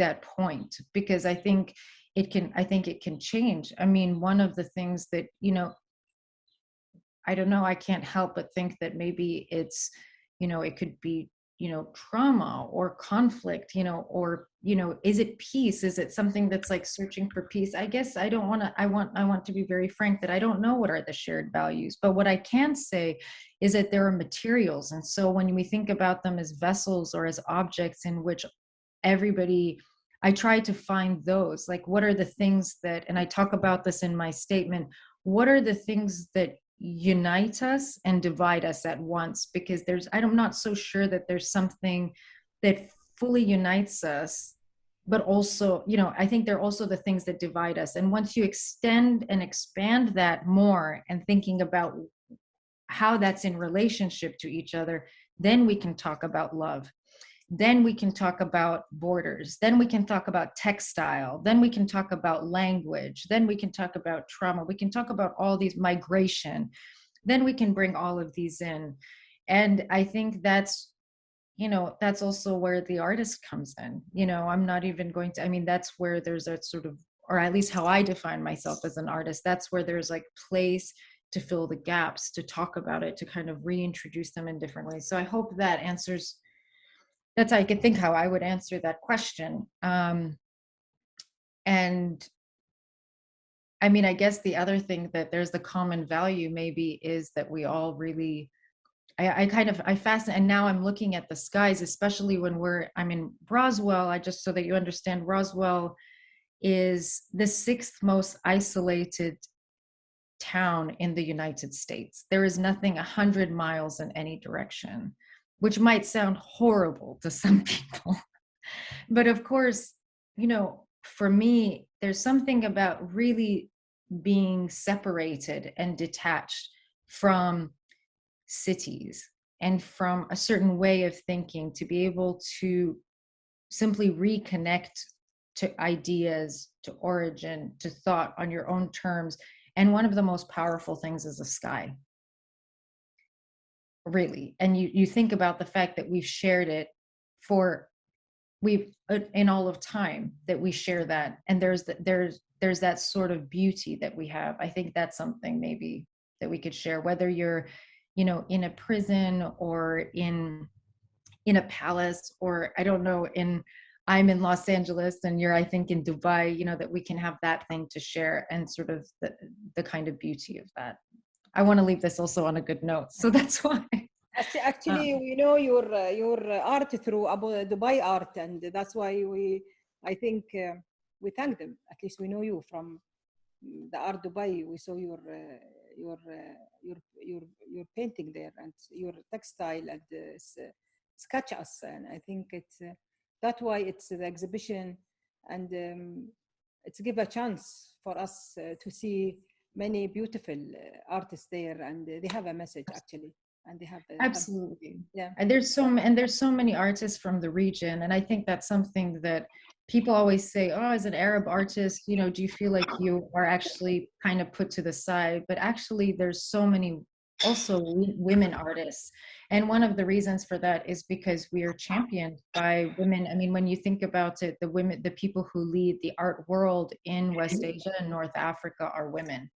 that point, because I think it can change. I mean, one of the things that, you know, I don't know, I can't help but think that maybe it's, you know, it could be, you know, trauma or conflict, you know, or, you know, is it peace? Is it something that's like searching for peace? I guess I want to be very frank that I don't know what are the shared values, but what I can say is that there are materials. And so when we think about them as vessels or as objects in which everybody, I try to find those, like, what are the things that, and I talk about this in my statement, what are the things that unite us and divide us at once? Because I'm not so sure that there's something that fully unites us, but also, you know, I think there are also the things that divide us. And once you extend and expand that more and thinking about how that's in relationship to each other, then we can talk about love. Then we can talk about borders. Then we can talk about textile. Then we can talk about language. Then we can talk about trauma. We can talk about all these, migration. Then we can bring all of these in. And I think that's, you know, that's also where the artist comes in. You know, I'm not even going to, I mean, that's where there's a sort of, or at least how I define myself as an artist, that's where there's like place to fill the gaps, to talk about it, to kind of reintroduce them in different ways. So I hope that answers, that's how I could think how I would answer that question. And I mean, I guess the other thing that there's the common value maybe is that we all really, I fascinate, and now I'm looking at the skies, especially when I'm in Roswell. I just, so that you understand, Roswell is the 6th most isolated town in the United States. There is nothing 100 miles in any direction, which might sound horrible to some people. But of course, you know, for me, there's something about really being separated and detached from cities and from a certain way of thinking, to be able to simply reconnect to ideas, to origin, to thought on your own terms. And one of the most powerful things is the sky, really. And you think about the fact that we've shared it in all of time, that we share that, and there's that sort of beauty that we have. I think that's something maybe that we could share, whether you're, you know, in a prison or in a palace, or I don't know, I'm in Los Angeles and you're, I think, in Dubai, you know, that we can have that thing to share, and sort of the kind of beauty of that. I want to leave this also on a good note, so that's why. Actually, we know your art through Dubai Art, and that's why I think we thank them. At least we know you from the Art Dubai. We saw your painting there, and your textile, and sketch us, and I think it's that's why it's the exhibition, and it's give a chance for us to see many beautiful artists there, and they have a message actually. And they have absolutely, yeah. And there's so many artists from the region, and I think that's something that people always say, oh, as an Arab artist, you know, do you feel like you are actually kind of put to the side? But actually, there's so many also women artists, and one of the reasons for that is because we are championed by women. I mean, when you think about it, the people who lead the art world in West Asia and North Africa are women.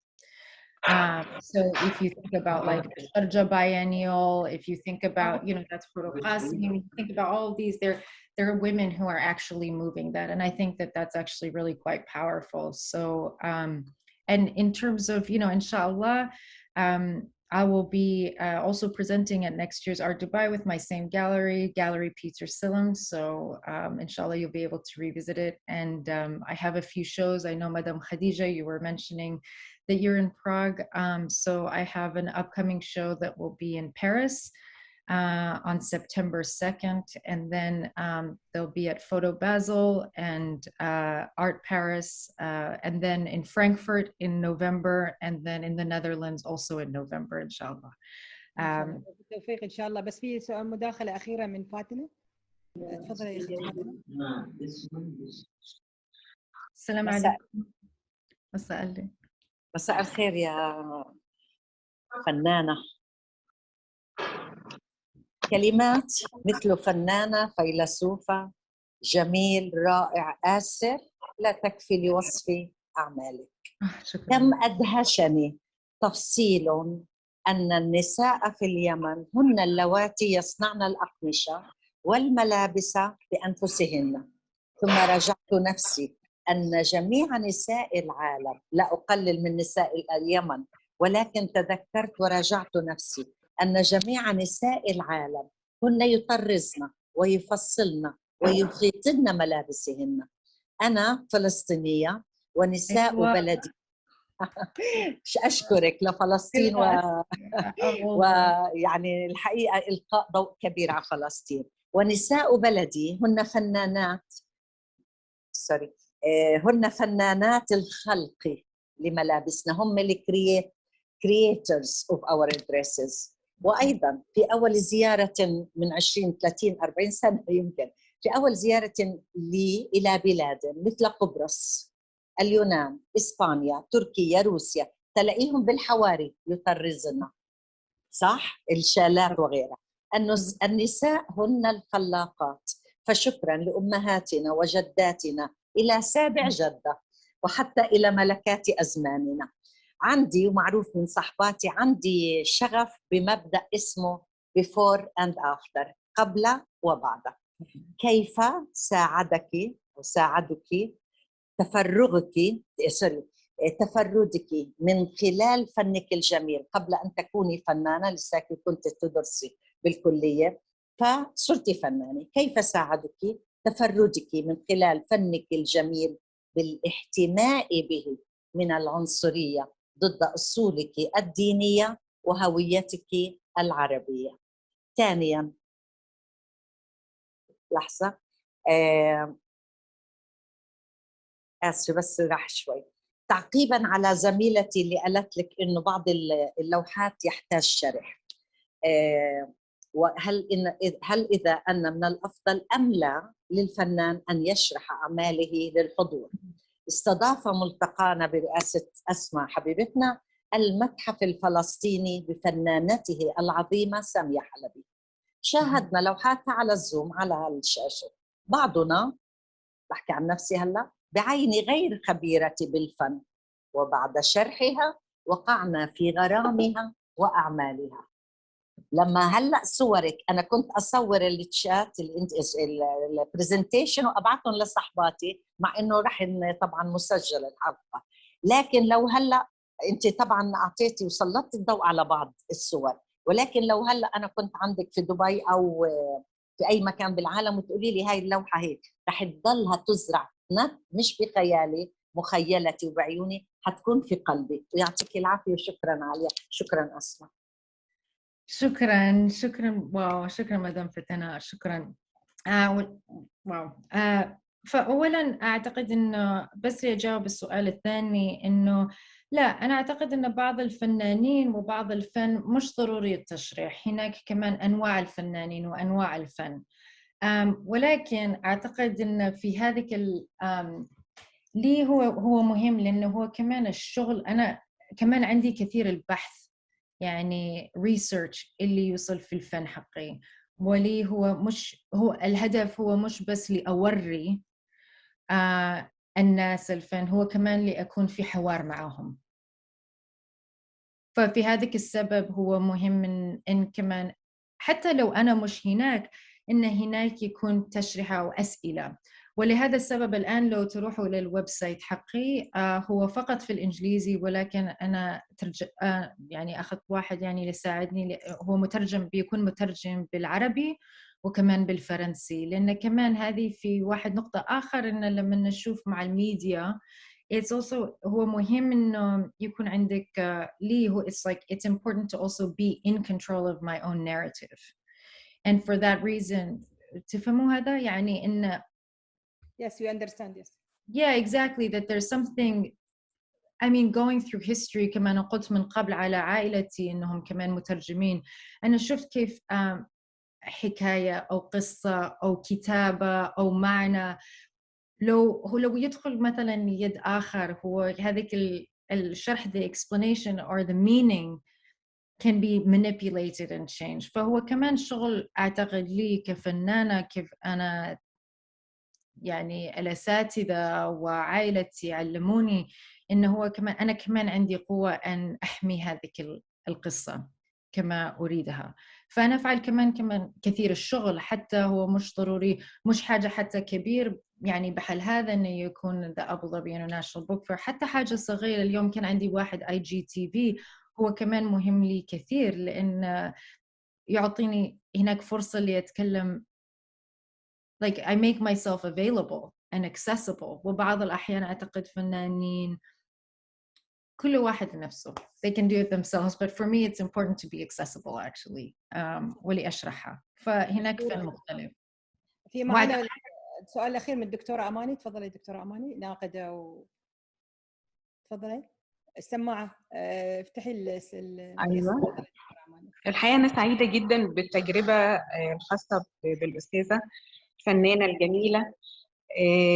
So if you think about like the Sharjah Biennial, if you think about, you know, that's Photo Qasim, you think about all of these, there are women who are actually moving that. And I think that that's actually really quite powerful. So, and in terms of, you know, inshallah, I will be also presenting at next year's Art Dubai with my same gallery, Gallery Peter Sillam. So inshallah, you'll be able to revisit it. And I have a few shows. I know Madame Khadija, you were mentioning that you're in Prague. So I have an upcoming show that will be in Paris on September 2nd. And then they'll be at Photo Basel and Art Paris, and then in Frankfurt in November, and then in the Netherlands also in November, inshallah. بالتوفيق إن شاء الله. بس في سؤال مداخلة أخيرة من فاطمة. تفضلي يا أختي فاطمة. السلام عليكم. مساء الخير يا فنانة. كلمات مثل فنانة، فيلسوفة، جميل، رائع، آسر لا تكفي لوصف أعمالك. كم أدهشني تفصيل أن النساء في اليمن هن اللواتي يصنعن الأقمشة والملابس بأنفسهن. ثم رجعت نفسي أن جميع نساء العالم، لا أقلل من نساء اليمن، ولكن تذكرت ورجعت نفسي أن جميع نساء العالم هن يطرزن ويفصلن ويخيطن ملابسهن. أنا فلسطينية ونساء بلدي. أشكرك لفلسطين ويعني الحقيقة إلقاء ضوء كبير على فلسطين. ونساء بلدي هن فنانات هن فنانات الخلق لملابسنا، هم creators of our dresses. وأيضا في أول زيارة من 20 30 40 سنة يمكن، في أول زيارة لي إلى بلاد مثل قبرص، اليونان، إسبانيا، تركيا، روسيا، تلاقيهم بالحواري يطرزن، صح؟ الشالات وغيرها. النساء هن الخلاقات. فشكرا لأمهاتنا وجداتنا إلى سابع جدة وحتى إلى ملكات أزماننا. عندي ومعروف من صحباتي، عندي شغف بمبدأ اسمه before and after، قبل وبعد. كيف ساعدك أو ساعدك تفردك من خلال فنك الجميل قبل أن تكوني فنانة، لساك كنت تدرسي بالكلية فصرتي فنانة. كيف ساعدك تفردك من خلال فنك الجميل بالاحتماء به من العنصرية ضد أصولك الدينية وهويتك العربية. ثانياً، لحظة، آسفة بس راح شوي، تعقيباً على زميلتي اللي قالت لك إنه بعض اللوحات يحتاج شرح، هل إذا أن من الأفضل أم لا للفنان أن يشرح أعماله للحضور؟ استضاف ملتقانا برئاسة أسماء حبيبتنا المتحف الفلسطيني بفنانته العظيمة سامية حلبي. شاهدنا لوحاتها على الزوم على الشاشة. بعضنا، بحكي عن نفسي هلا، بعيني غير خبيرة بالفن، وبعد شرحها وقعنا في غرامها وأعمالها. لما هلا صورك انا كنت اصور التشات البرزنتيشن وابعثهم لصحباتي، مع انه رح طبعا مسجل الحلقه، لكن لو هلا انت طبعا اعطيتي وسلطت الضوء على بعض الصور، ولكن لو هلا انا كنت عندك في دبي او في اي مكان بالعالم وتقولي لي هاي اللوحه هيك، رح تضلها تزرع مش بخيالي، مخيلتي وبعيوني، حتكون في قلبي. ويعطيك العافيه وشكرا عليا. شكرا أسماء. شكرا واو، شكرا مدام فتنة، شكرا. واو. فأولا أعتقد إنه بس لأجاوب السؤال الثاني، إنه لا، أنا أعتقد إن بعض الفنانين وبعض الفن مش ضروري التشريح، هناك كمان أنواع الفنانين وأنواع الفن. ولكن أعتقد إن في هذيك ليه هو مهم، لأنه هو كمان الشغل، أنا كمان عندي كثير البحث، يعني research اللي يوصل في الفن حقي، ولي هو الهدف هو مش بس لأوري الناس الفن، هو كمان لأكون في حوار معهم. ففي هذاك السبب هو مهم إن كمان حتى لو أنا مش هناك، إن هناك يكون تشريح أو أسئلة. ولهذا السبب الآن لو تروحوا للويب سايت حقي، هو فقط في الإنجليزي، ولكن أنا يعني أخذت واحد يعني لساعدني، هو مترجم، بيكون مترجم بالعربي وكمان بالفرنسي، لأن كمان هذه في واحد نقطة آخر، إن لما نشوف مع الميديا it's also هو مهم إنه يكون عندك ليه هو it's important to also be in control of my own narrative, and for that reason تفهموا هذا يعني إن yes you understand yes yeah exactly that there's something. I mean going through history، كما أنا قلت من قبل على عائلتي إنهم كمان مترجمين، أنا شفت كيف حكاية أو قصة أو كتابة أو معنى لو يدخل مثلا يد آخر، هو هذيك الشرح the explanation or the meaning can be manipulated and changed. فهو كمان شغل أعتقد لي كفنانة، كيف أنا يعني الأساتذة وعائلتي علموني إنه هو كمان أنا كمان عندي قوة أن أحمي هذيك القصة كما أريدها. فأنا أفعل كمان كثير الشغل، حتى هو مش ضروري، مش حاجة حتى كبير يعني بحال هذا إنه يكون the Abu Dhabi International Book Fair، حتى حاجة صغيرة. اليوم كان عندي واحد IGTV، هو كمان مهم لي كثير، لأن يعطيني هناك فرصة لأتكلم like I make myself available and accessible. وبعض الأحيان أعتقد فنانين كل واحد نفسه they can do it themselves, but for me it's important to be accessible actually ولي أشرحها. فهناك فن مختلف. في معنا السؤال الأخير من الدكتورة أماني. تفضلي دكتورة أماني، ناقدة تفضلي السماعة، افتحي أيوة. الحقيقة أنا سعيدة جدا بالتجربة الخاصة بالأستاذة الفنانة الجميلة،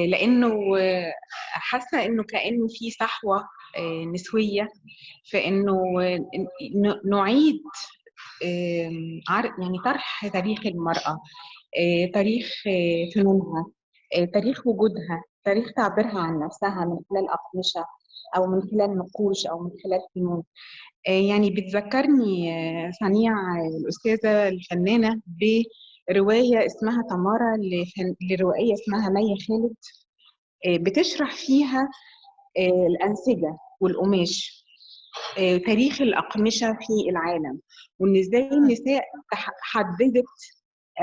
لأنه حاسة إنه كأنه في صحوة نسوية في إنه نعيد يعني طرح تاريخ المرأة، تاريخ فنونها، تاريخ وجودها، تاريخ تعبيرها عن نفسها من خلال أقمشة أو من خلال نقوش أو من خلال فنون. يعني بتذكرني صنيع الأستاذة الفنانة برواية اسمها تمارا لروائية اسمها مي خالد، بتشرح فيها الأنسجة والقماش، تاريخ الأقمشة في العالم، وإن إزاي النساء حددت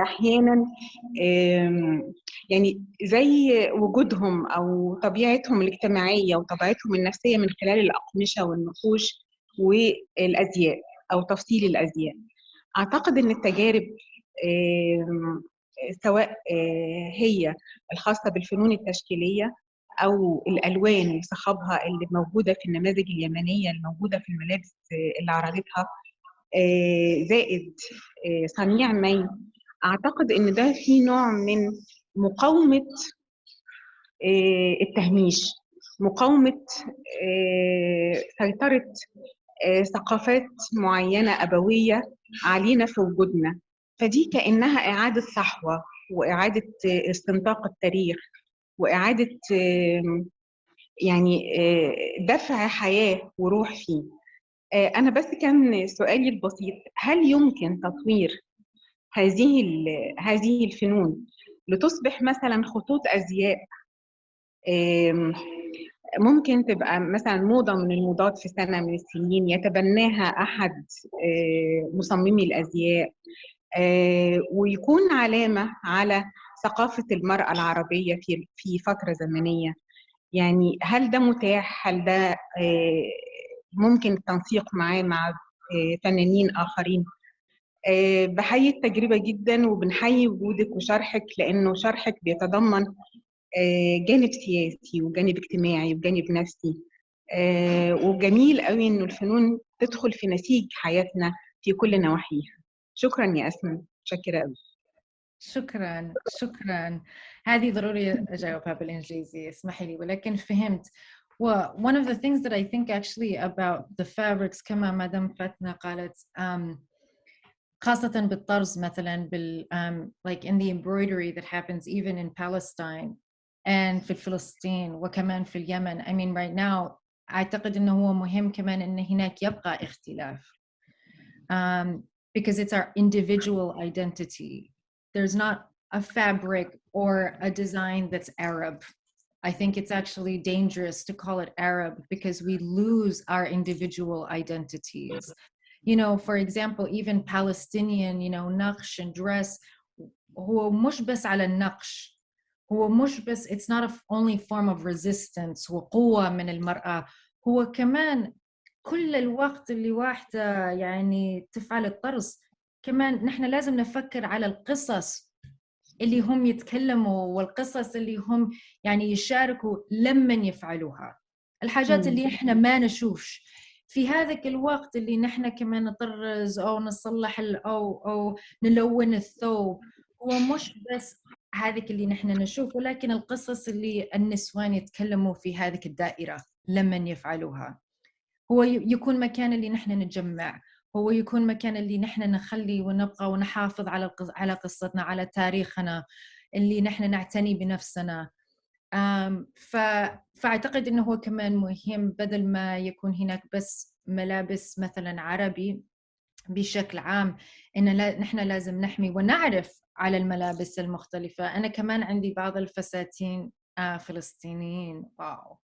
احيانا يعني زي وجودهم او طبيعتهم الاجتماعيه وطبيعتهم النفسيه من خلال الاقمشه والنقوش والازياء او تفصيل الازياء. اعتقد ان التجارب سواء هي الخاصه بالفنون التشكيليه او الالوان وصخبها اللي موجوده في النماذج اليمنيه الموجوده في الملابس اللي عرضتها، زائد صنيع مي، اعتقد ان ده في نوع من مقاومه التهميش، مقاومه سيطره ثقافات معينه ابويه علينا في وجودنا. فدي كانها اعاده صحوه واعاده استنطاق التاريخ واعاده يعني دفع حياه وروح فيه. أنا بس كان سؤالي البسيط، هل يمكن تطوير هذه الفنون لتصبح مثلا خطوط أزياء ممكن تبقى مثلا موضة من الموضات في سنة من السنين يتبناها أحد مصممي الأزياء ويكون علامة على ثقافة المرأة العربية في فترة زمنية؟ يعني هل ده متاح؟ هل ده ممكن التنسيق معاه مع فنانين آخرين؟ بحيي التجربة جدا وبنحيي وجودك وشرحك، لأنه شرحك بيتضمن جانب سياسي وجانب اجتماعي وجانب نفسي، وجميل قوي إنه الفنون تدخل في نسيج حياتنا في كل نواحيها. شكرا يا أسماء، متشكرة قوي. شكرا. هذه ضروري أجاوبها بالإنجليزي، اسمحي لي، ولكن فهمت. One of the things that I think actually about the fabrics كما مدام فاتنة قالت خاصة بالطرز مثلا like in the embroidery that happens even in Palestine and في فلسطين وكمان في اليمن. I mean right now أعتقد إنه هو مهم كمان إن هناك يبقى اختلاف because it's our individual identity. There's not a fabric or a design that's Arab. I think it's actually dangerous to call it Arab because we lose our individual identities. You know, for example, even Palestinian, you know, نقش and dress, هو مش بس على النقش، هو مش بس it's not a only form of resistance وقوة من المرأة، هو كمان كل الوقت اللي واحدة يعني تفعل الطرز كمان نحن لازم نفكر على القصص اللي هم يتكلموا والقصص اللي هم يعني يشاركوا لما يفعلوها، الحاجات اللي احنا ما نشوفش في هذاك الوقت اللي نحن كمان نطرز أو نصلح أو نلون الثوب. هو مش بس هذاك اللي نحن نشوف، ولكن القصص اللي النسوان يتكلموا في هذه الدائرة لما يفعلوها. هو يكون مكان اللي نحن نتجمع، هو يكون مكان اللي نحن نخلي ونبقى ونحافظ على قصتنا، على تاريخنا، اللي نحن نعتني بنفسنا. فأعتقد إنه هو كمان مهم بدل ما يكون هناك بس ملابس مثلا عربي بشكل عام، إن نحن لازم نحمي ونعرف على الملابس المختلفة. أنا كمان عندي بعض الفساتين فلسطينيين واو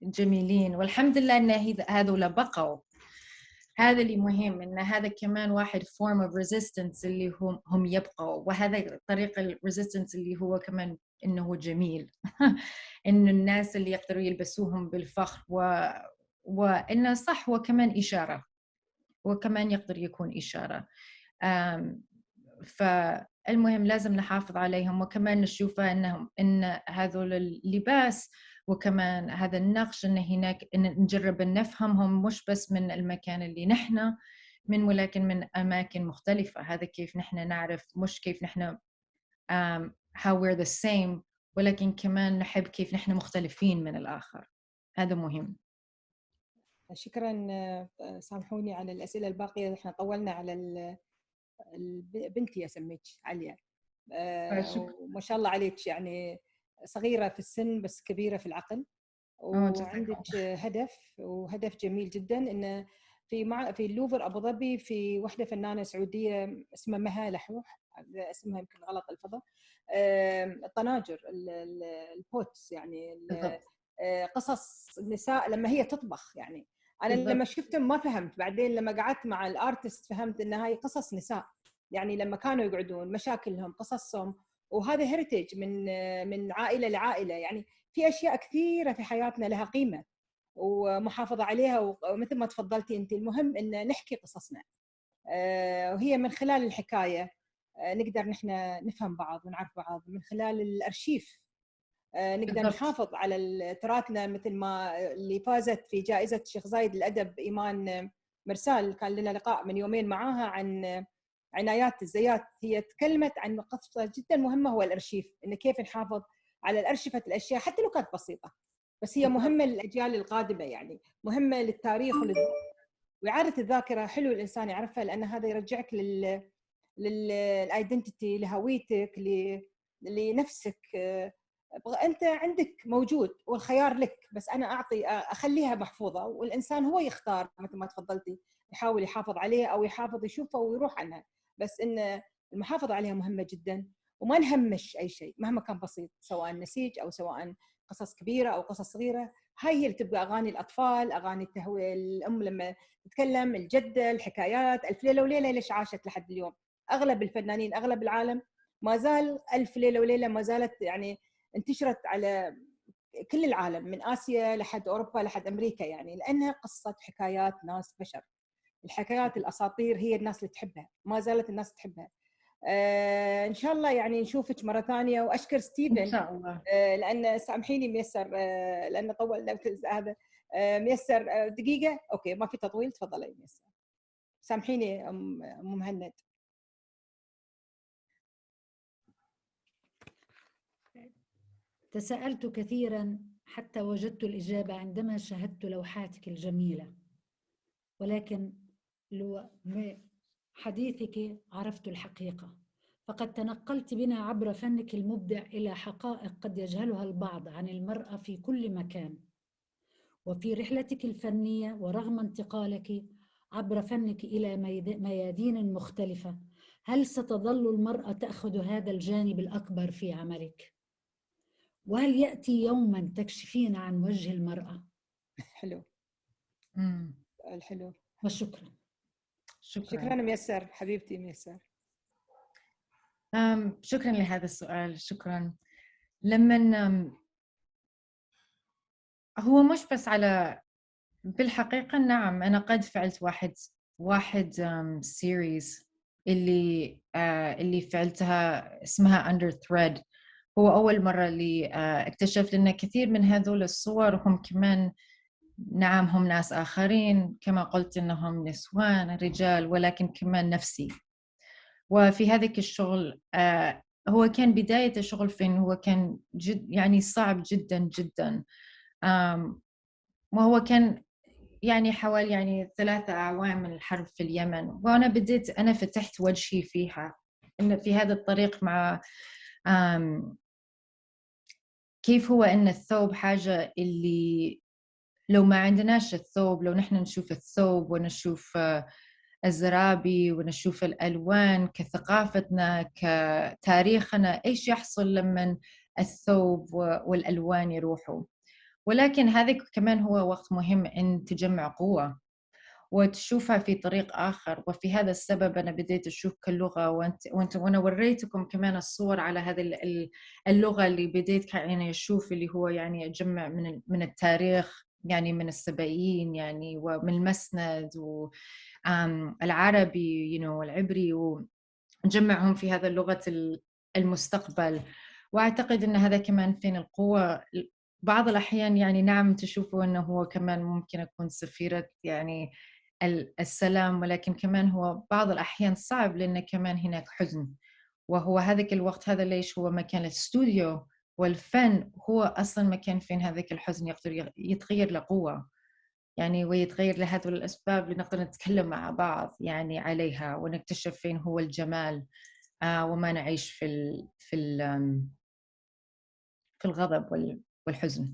جميلين، والحمد لله إن هذول بقوا. هذا اللي مهم، إن هذا كمان واحد form of resistance اللي هم يبقوا، وهذا طريق الresistance اللي هو كمان إنه جميل إنه الناس اللي يقدروا يلبسوهم بالفخر وإنه صح هو كمان إشارة، وكمان يقدر يكون إشارة. فالمهم لازم نحافظ عليهم، وكمان نشوفه إن هذول اللباس وكمان هذا النقش إن هناك إن نجرب نفهمهم مش بس من المكان اللي نحن من، ولكن من أماكن مختلفة. هذا كيف نحن نعرف مش كيف نحن how we're the same، ولكن كمان نحب كيف نحن مختلفين من الآخر. هذا مهم. شكرا. سامحوني على الأسئلة الباقية، احنا طولنا على بنتي سميتك عليا، وما شاء الله عليك، يعني صغيرة في السن بس كبيرة في العقل، وعندك هدف، وهدف جميل جدا. إن في اللوفر أبو ظبي في واحدة فنانة سعودية اسمها مها لحوح، اسمها يمكن غلط الفضة، الطناجر البوتس، يعني قصص النساء لما هي تطبخ. يعني أنا لما شفتهم ما فهمت، بعدين لما قعدت مع الارتست فهمت إن هاي قصص نساء يعني لما كانوا يقعدون مشاكلهم قصصهم، وهذا هيريتج من عائلة لعائلة. يعني في أشياء كثيرة في حياتنا لها قيمة ومحافظة عليها، ومثل ما تفضلتي أنت المهم أن نحكي قصصنا، وهي من خلال الحكاية نقدر نحن نفهم بعض ونعرف بعض، من خلال الأرشيف نقدر بالضبط. نحافظ على تراثنا، مثل ما اللي فازت في جائزة الشيخ زايد للأدب إيمان مرسال كان لنا لقاء من يومين معاها عن عنايات الزيات. هي تكلمت عن قصة جدا مهمة، هو الأرشيف، إن كيف نحافظ على الأرشفة الأشياء حتى لو كانت بسيطة، بس هي مهمة للأجيال القادمة، يعني مهمة للتاريخ وإعادة الذاكرة. حلو الإنسان يعرفها، لأن هذا يرجعك للايدنتيتي، لهويتك، لنفسك. أنت عندك موجود والخيار لك، بس أنا أخليها محفوظة، والإنسان هو يختار مثل ما تفضلتي، يحاول يحافظ عليها أو يحافظ يشوفها ويروح عنها. بس إن المحافظة عليها مهمة جدا، وما نهمش أي شيء مهما كان بسيط، سواء نسيج أو سواء قصص كبيرة أو قصص صغيرة. هاي هي اللي تبقى أغاني الأطفال، أغاني التهوية، الأم لما تتكلم، الجدة، الحكايات. ألف ليلة وليلة ليش عاشت لحد اليوم؟ أغلب الفنانين، أغلب العالم ما زال ألف ليلة وليلة ما زالت يعني انتشرت على كل العالم، من آسيا لحد أوروبا لحد أمريكا، يعني لأنها قصة حكايات ناس بشر. الحكايات الأساطير هي الناس اللي تحبها، ما زالت الناس تحبها. إن شاء الله يعني نشوفك مرة ثانية، وأشكر ستيفن إن شاء الله. لأن سامحيني ميسر، لأن طولنا هذا. ميسر دقيقة، أوكي ما في تطويل، تفضلي ميسر. سامحيني أم مهند. تساءلت كثيرا حتى وجدت الإجابة عندما شاهدت لوحاتك الجميلة، ولكن حديثك عرفت الحقيقة، فقد تنقلت بنا عبر فنك المبدع إلى حقائق قد يجهلها البعض عن المرأة في كل مكان. وفي رحلتك الفنية، ورغم انتقالك عبر فنك إلى ميادين مختلفة، هل ستظل المرأة تأخذ هذا الجانب الأكبر في عملك؟ وهل يأتي يوما تكشفين عن وجه المرأة؟ حلو. الحلو. وشكرا. شكرا ميسر حبيبتي ميسر. شكرا لهذا السؤال. شكرا. لما هو مش بس على، بالحقيقة نعم أنا قد فعلت واحد سيريز اللي فعلتها اسمها Under Thread. هو أول مرة اللي اكتشفت أن كثير من هذول الصور هم كمان نعم هم ناس آخرين، كما قلت أنهم نسوان رجال، ولكن كمان نفسي. وفي هذاك الشغل هو كان بداية الشغل فين هو كان يعني صعب جدا جدا، وهو كان يعني حوالي يعني 3 أعوام من الحرب في اليمن، وأنا أنا فتحت وجهي فيها إن في هذا الطريق مع كيف هو إن الثوب حاجة اللي لو ما عندناش الثوب، لو نحن نشوف الثوب ونشوف الزرابي ونشوف الألوان كثقافتنا كتاريخنا، إيش يحصل لما الثوب والألوان يروحوا. ولكن هذا كمان هو وقت مهم إن تجمع قوة وتشوفها في طريق آخر. وفي هذا السبب أنا بديت أشوف كاللغة، وأنا وريتكم كمان الصور على هذه اللغة اللي بديت يعني أشوف اللي هو يعني أجمع من التاريخ، يعني من السبائيين يعني، ومن المسند والعربي والعبري، ونجمعهم في هذا اللغة المستقبل. وأعتقد أن هذا كمان فين القوة. بعض الأحيان يعني نعم تشوفوا أنه هو كمان ممكن أكون سفيرة يعني السلام، ولكن كمان هو بعض الأحيان صعب لأن كمان هناك حزن. وهو هذاك الوقت هذا ليش هو مكان الاستوديو والفن، هو أصلا مكان فين هذاك الحزن يقدر يتغير لقوة يعني، ويتغير لهذه الأسباب اللي نقدر نتكلم مع بعض يعني عليها، ونكتشف فين هو الجمال وما نعيش في الغضب والحزن.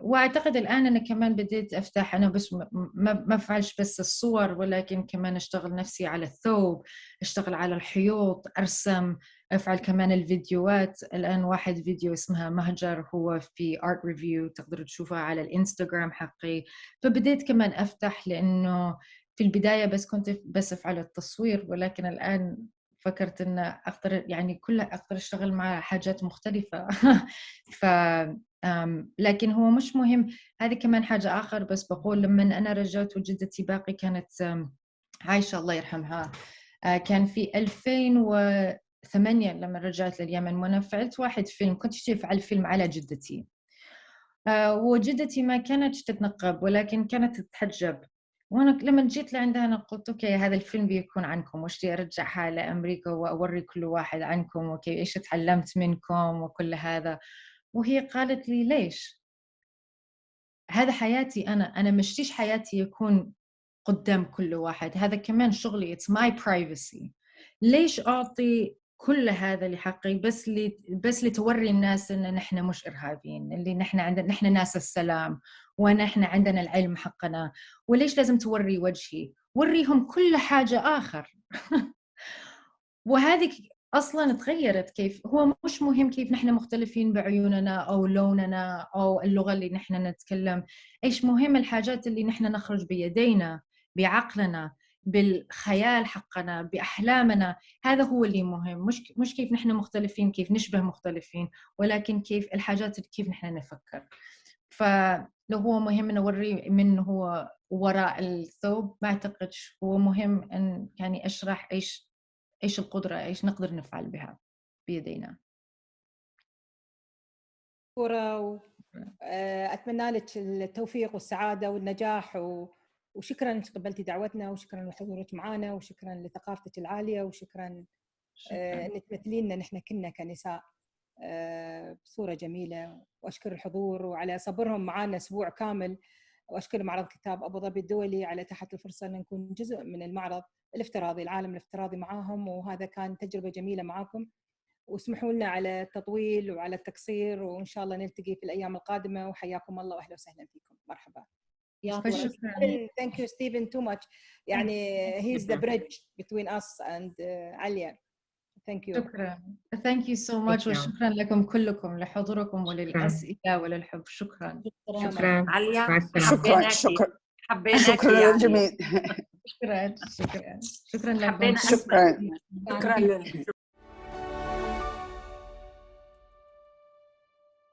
واعتقد الان انا كمان بديت افتح، انا بس ما افعلش بس الصور، ولكن كمان اشتغل نفسي على الثوب، اشتغل على الحيوط، ارسم، افعل كمان الفيديوهات. الان واحد فيديو اسمها مهجر، هو في ارت ريفيو، تقدروا تشوفها على الانستغرام حقي. فبديت كمان افتح لانه في البداية بس كنت بس أفعل التصوير، ولكن الآن فكرت إن أقدر يعني كلها أقدر أشتغل مع حاجات مختلفة. لكن هو مش مهم. هذه كمان حاجة آخر بس بقول، لما أنا رجعت وجدتي باقي كانت عايشة الله يرحمها، كان في 2008 لما رجعت لليمن، وأنا فعلت واحد فيلم، كنت أفعل فيلم على جدتي. وجدتي ما كانتش تتنقب ولكن كانت تتحجب، وانا لما جيت لعندها انا قلت اوكي هذا الفيلم بيكون عنكم، واشتي ارجعها لامريكا واوري كل واحد عنكم اوكي ايش تعلمت منكم وكل هذا. وهي قالت لي ليش؟ هذا حياتي، انا مشتيش حياتي يكون قدام كل واحد، هذا كمان شغلي، it's my privacy. ليش اعطي كل هذا لحقي بس لتوري الناس ان نحن مش ارهابيين، اللي نحن عندنا، نحن ناس السلام ونحن عندنا العلم حقنا، وليش لازم توري وجهي؟ وريهم كل حاجة آخر. وهذه أصلاً تغيرت، كيف هو مش مهم كيف نحن مختلفين بعيوننا أو لوننا أو اللغة اللي نحن نتكلم، إيش مهم الحاجات اللي نحن نخرج بيدينا، بعقلنا، بالخيال حقنا، بأحلامنا. هذا هو اللي مهم، مش كيف نحن مختلفين، كيف نشبه مختلفين، ولكن كيف الحاجات اللي كيف نحن نفكر. فلو هو مهم نوري من هو وراء الثوب، ما أعتقدش هو مهم أن يعني أشرح إيش القدرة، إيش نقدر نفعل بها بيدينا. أتمنى لك التوفيق والسعادة والنجاح، وشكرا قبلتي دعوتنا، وشكرا لحضورك معنا، وشكرا لثقافتك العالية، وشكرا أن تمثلينا نحن كنا كنساء بصورة جميلة. وأشكر الحضور وعلى صبرهم معنا أسبوع كامل، وأشكر معرض كتاب أبو ظبي الدولي على تحت الفرصة أن نكون جزء من المعرض الافتراضي، العالم الافتراضي معاهم، وهذا كان تجربة جميلة معاكم. واسمحوا لنا على التطويل وعلى التقصير، وإن شاء الله نلتقي في الأيام القادمة، وحياكم الله وأهلا وسهلا فيكم. مرحبا. شكرا. Thank you Stephen too much. يعني he's the bridge between us and Alia. Thank you. شكرا. Thank you so much. وشكرا لكم كلكم لحضوركم وللأسئلة وللحب. شكرا. شكرا. عليا، شكرا حبيناكي للجميع. شكرا لكم. حبينا شكرا.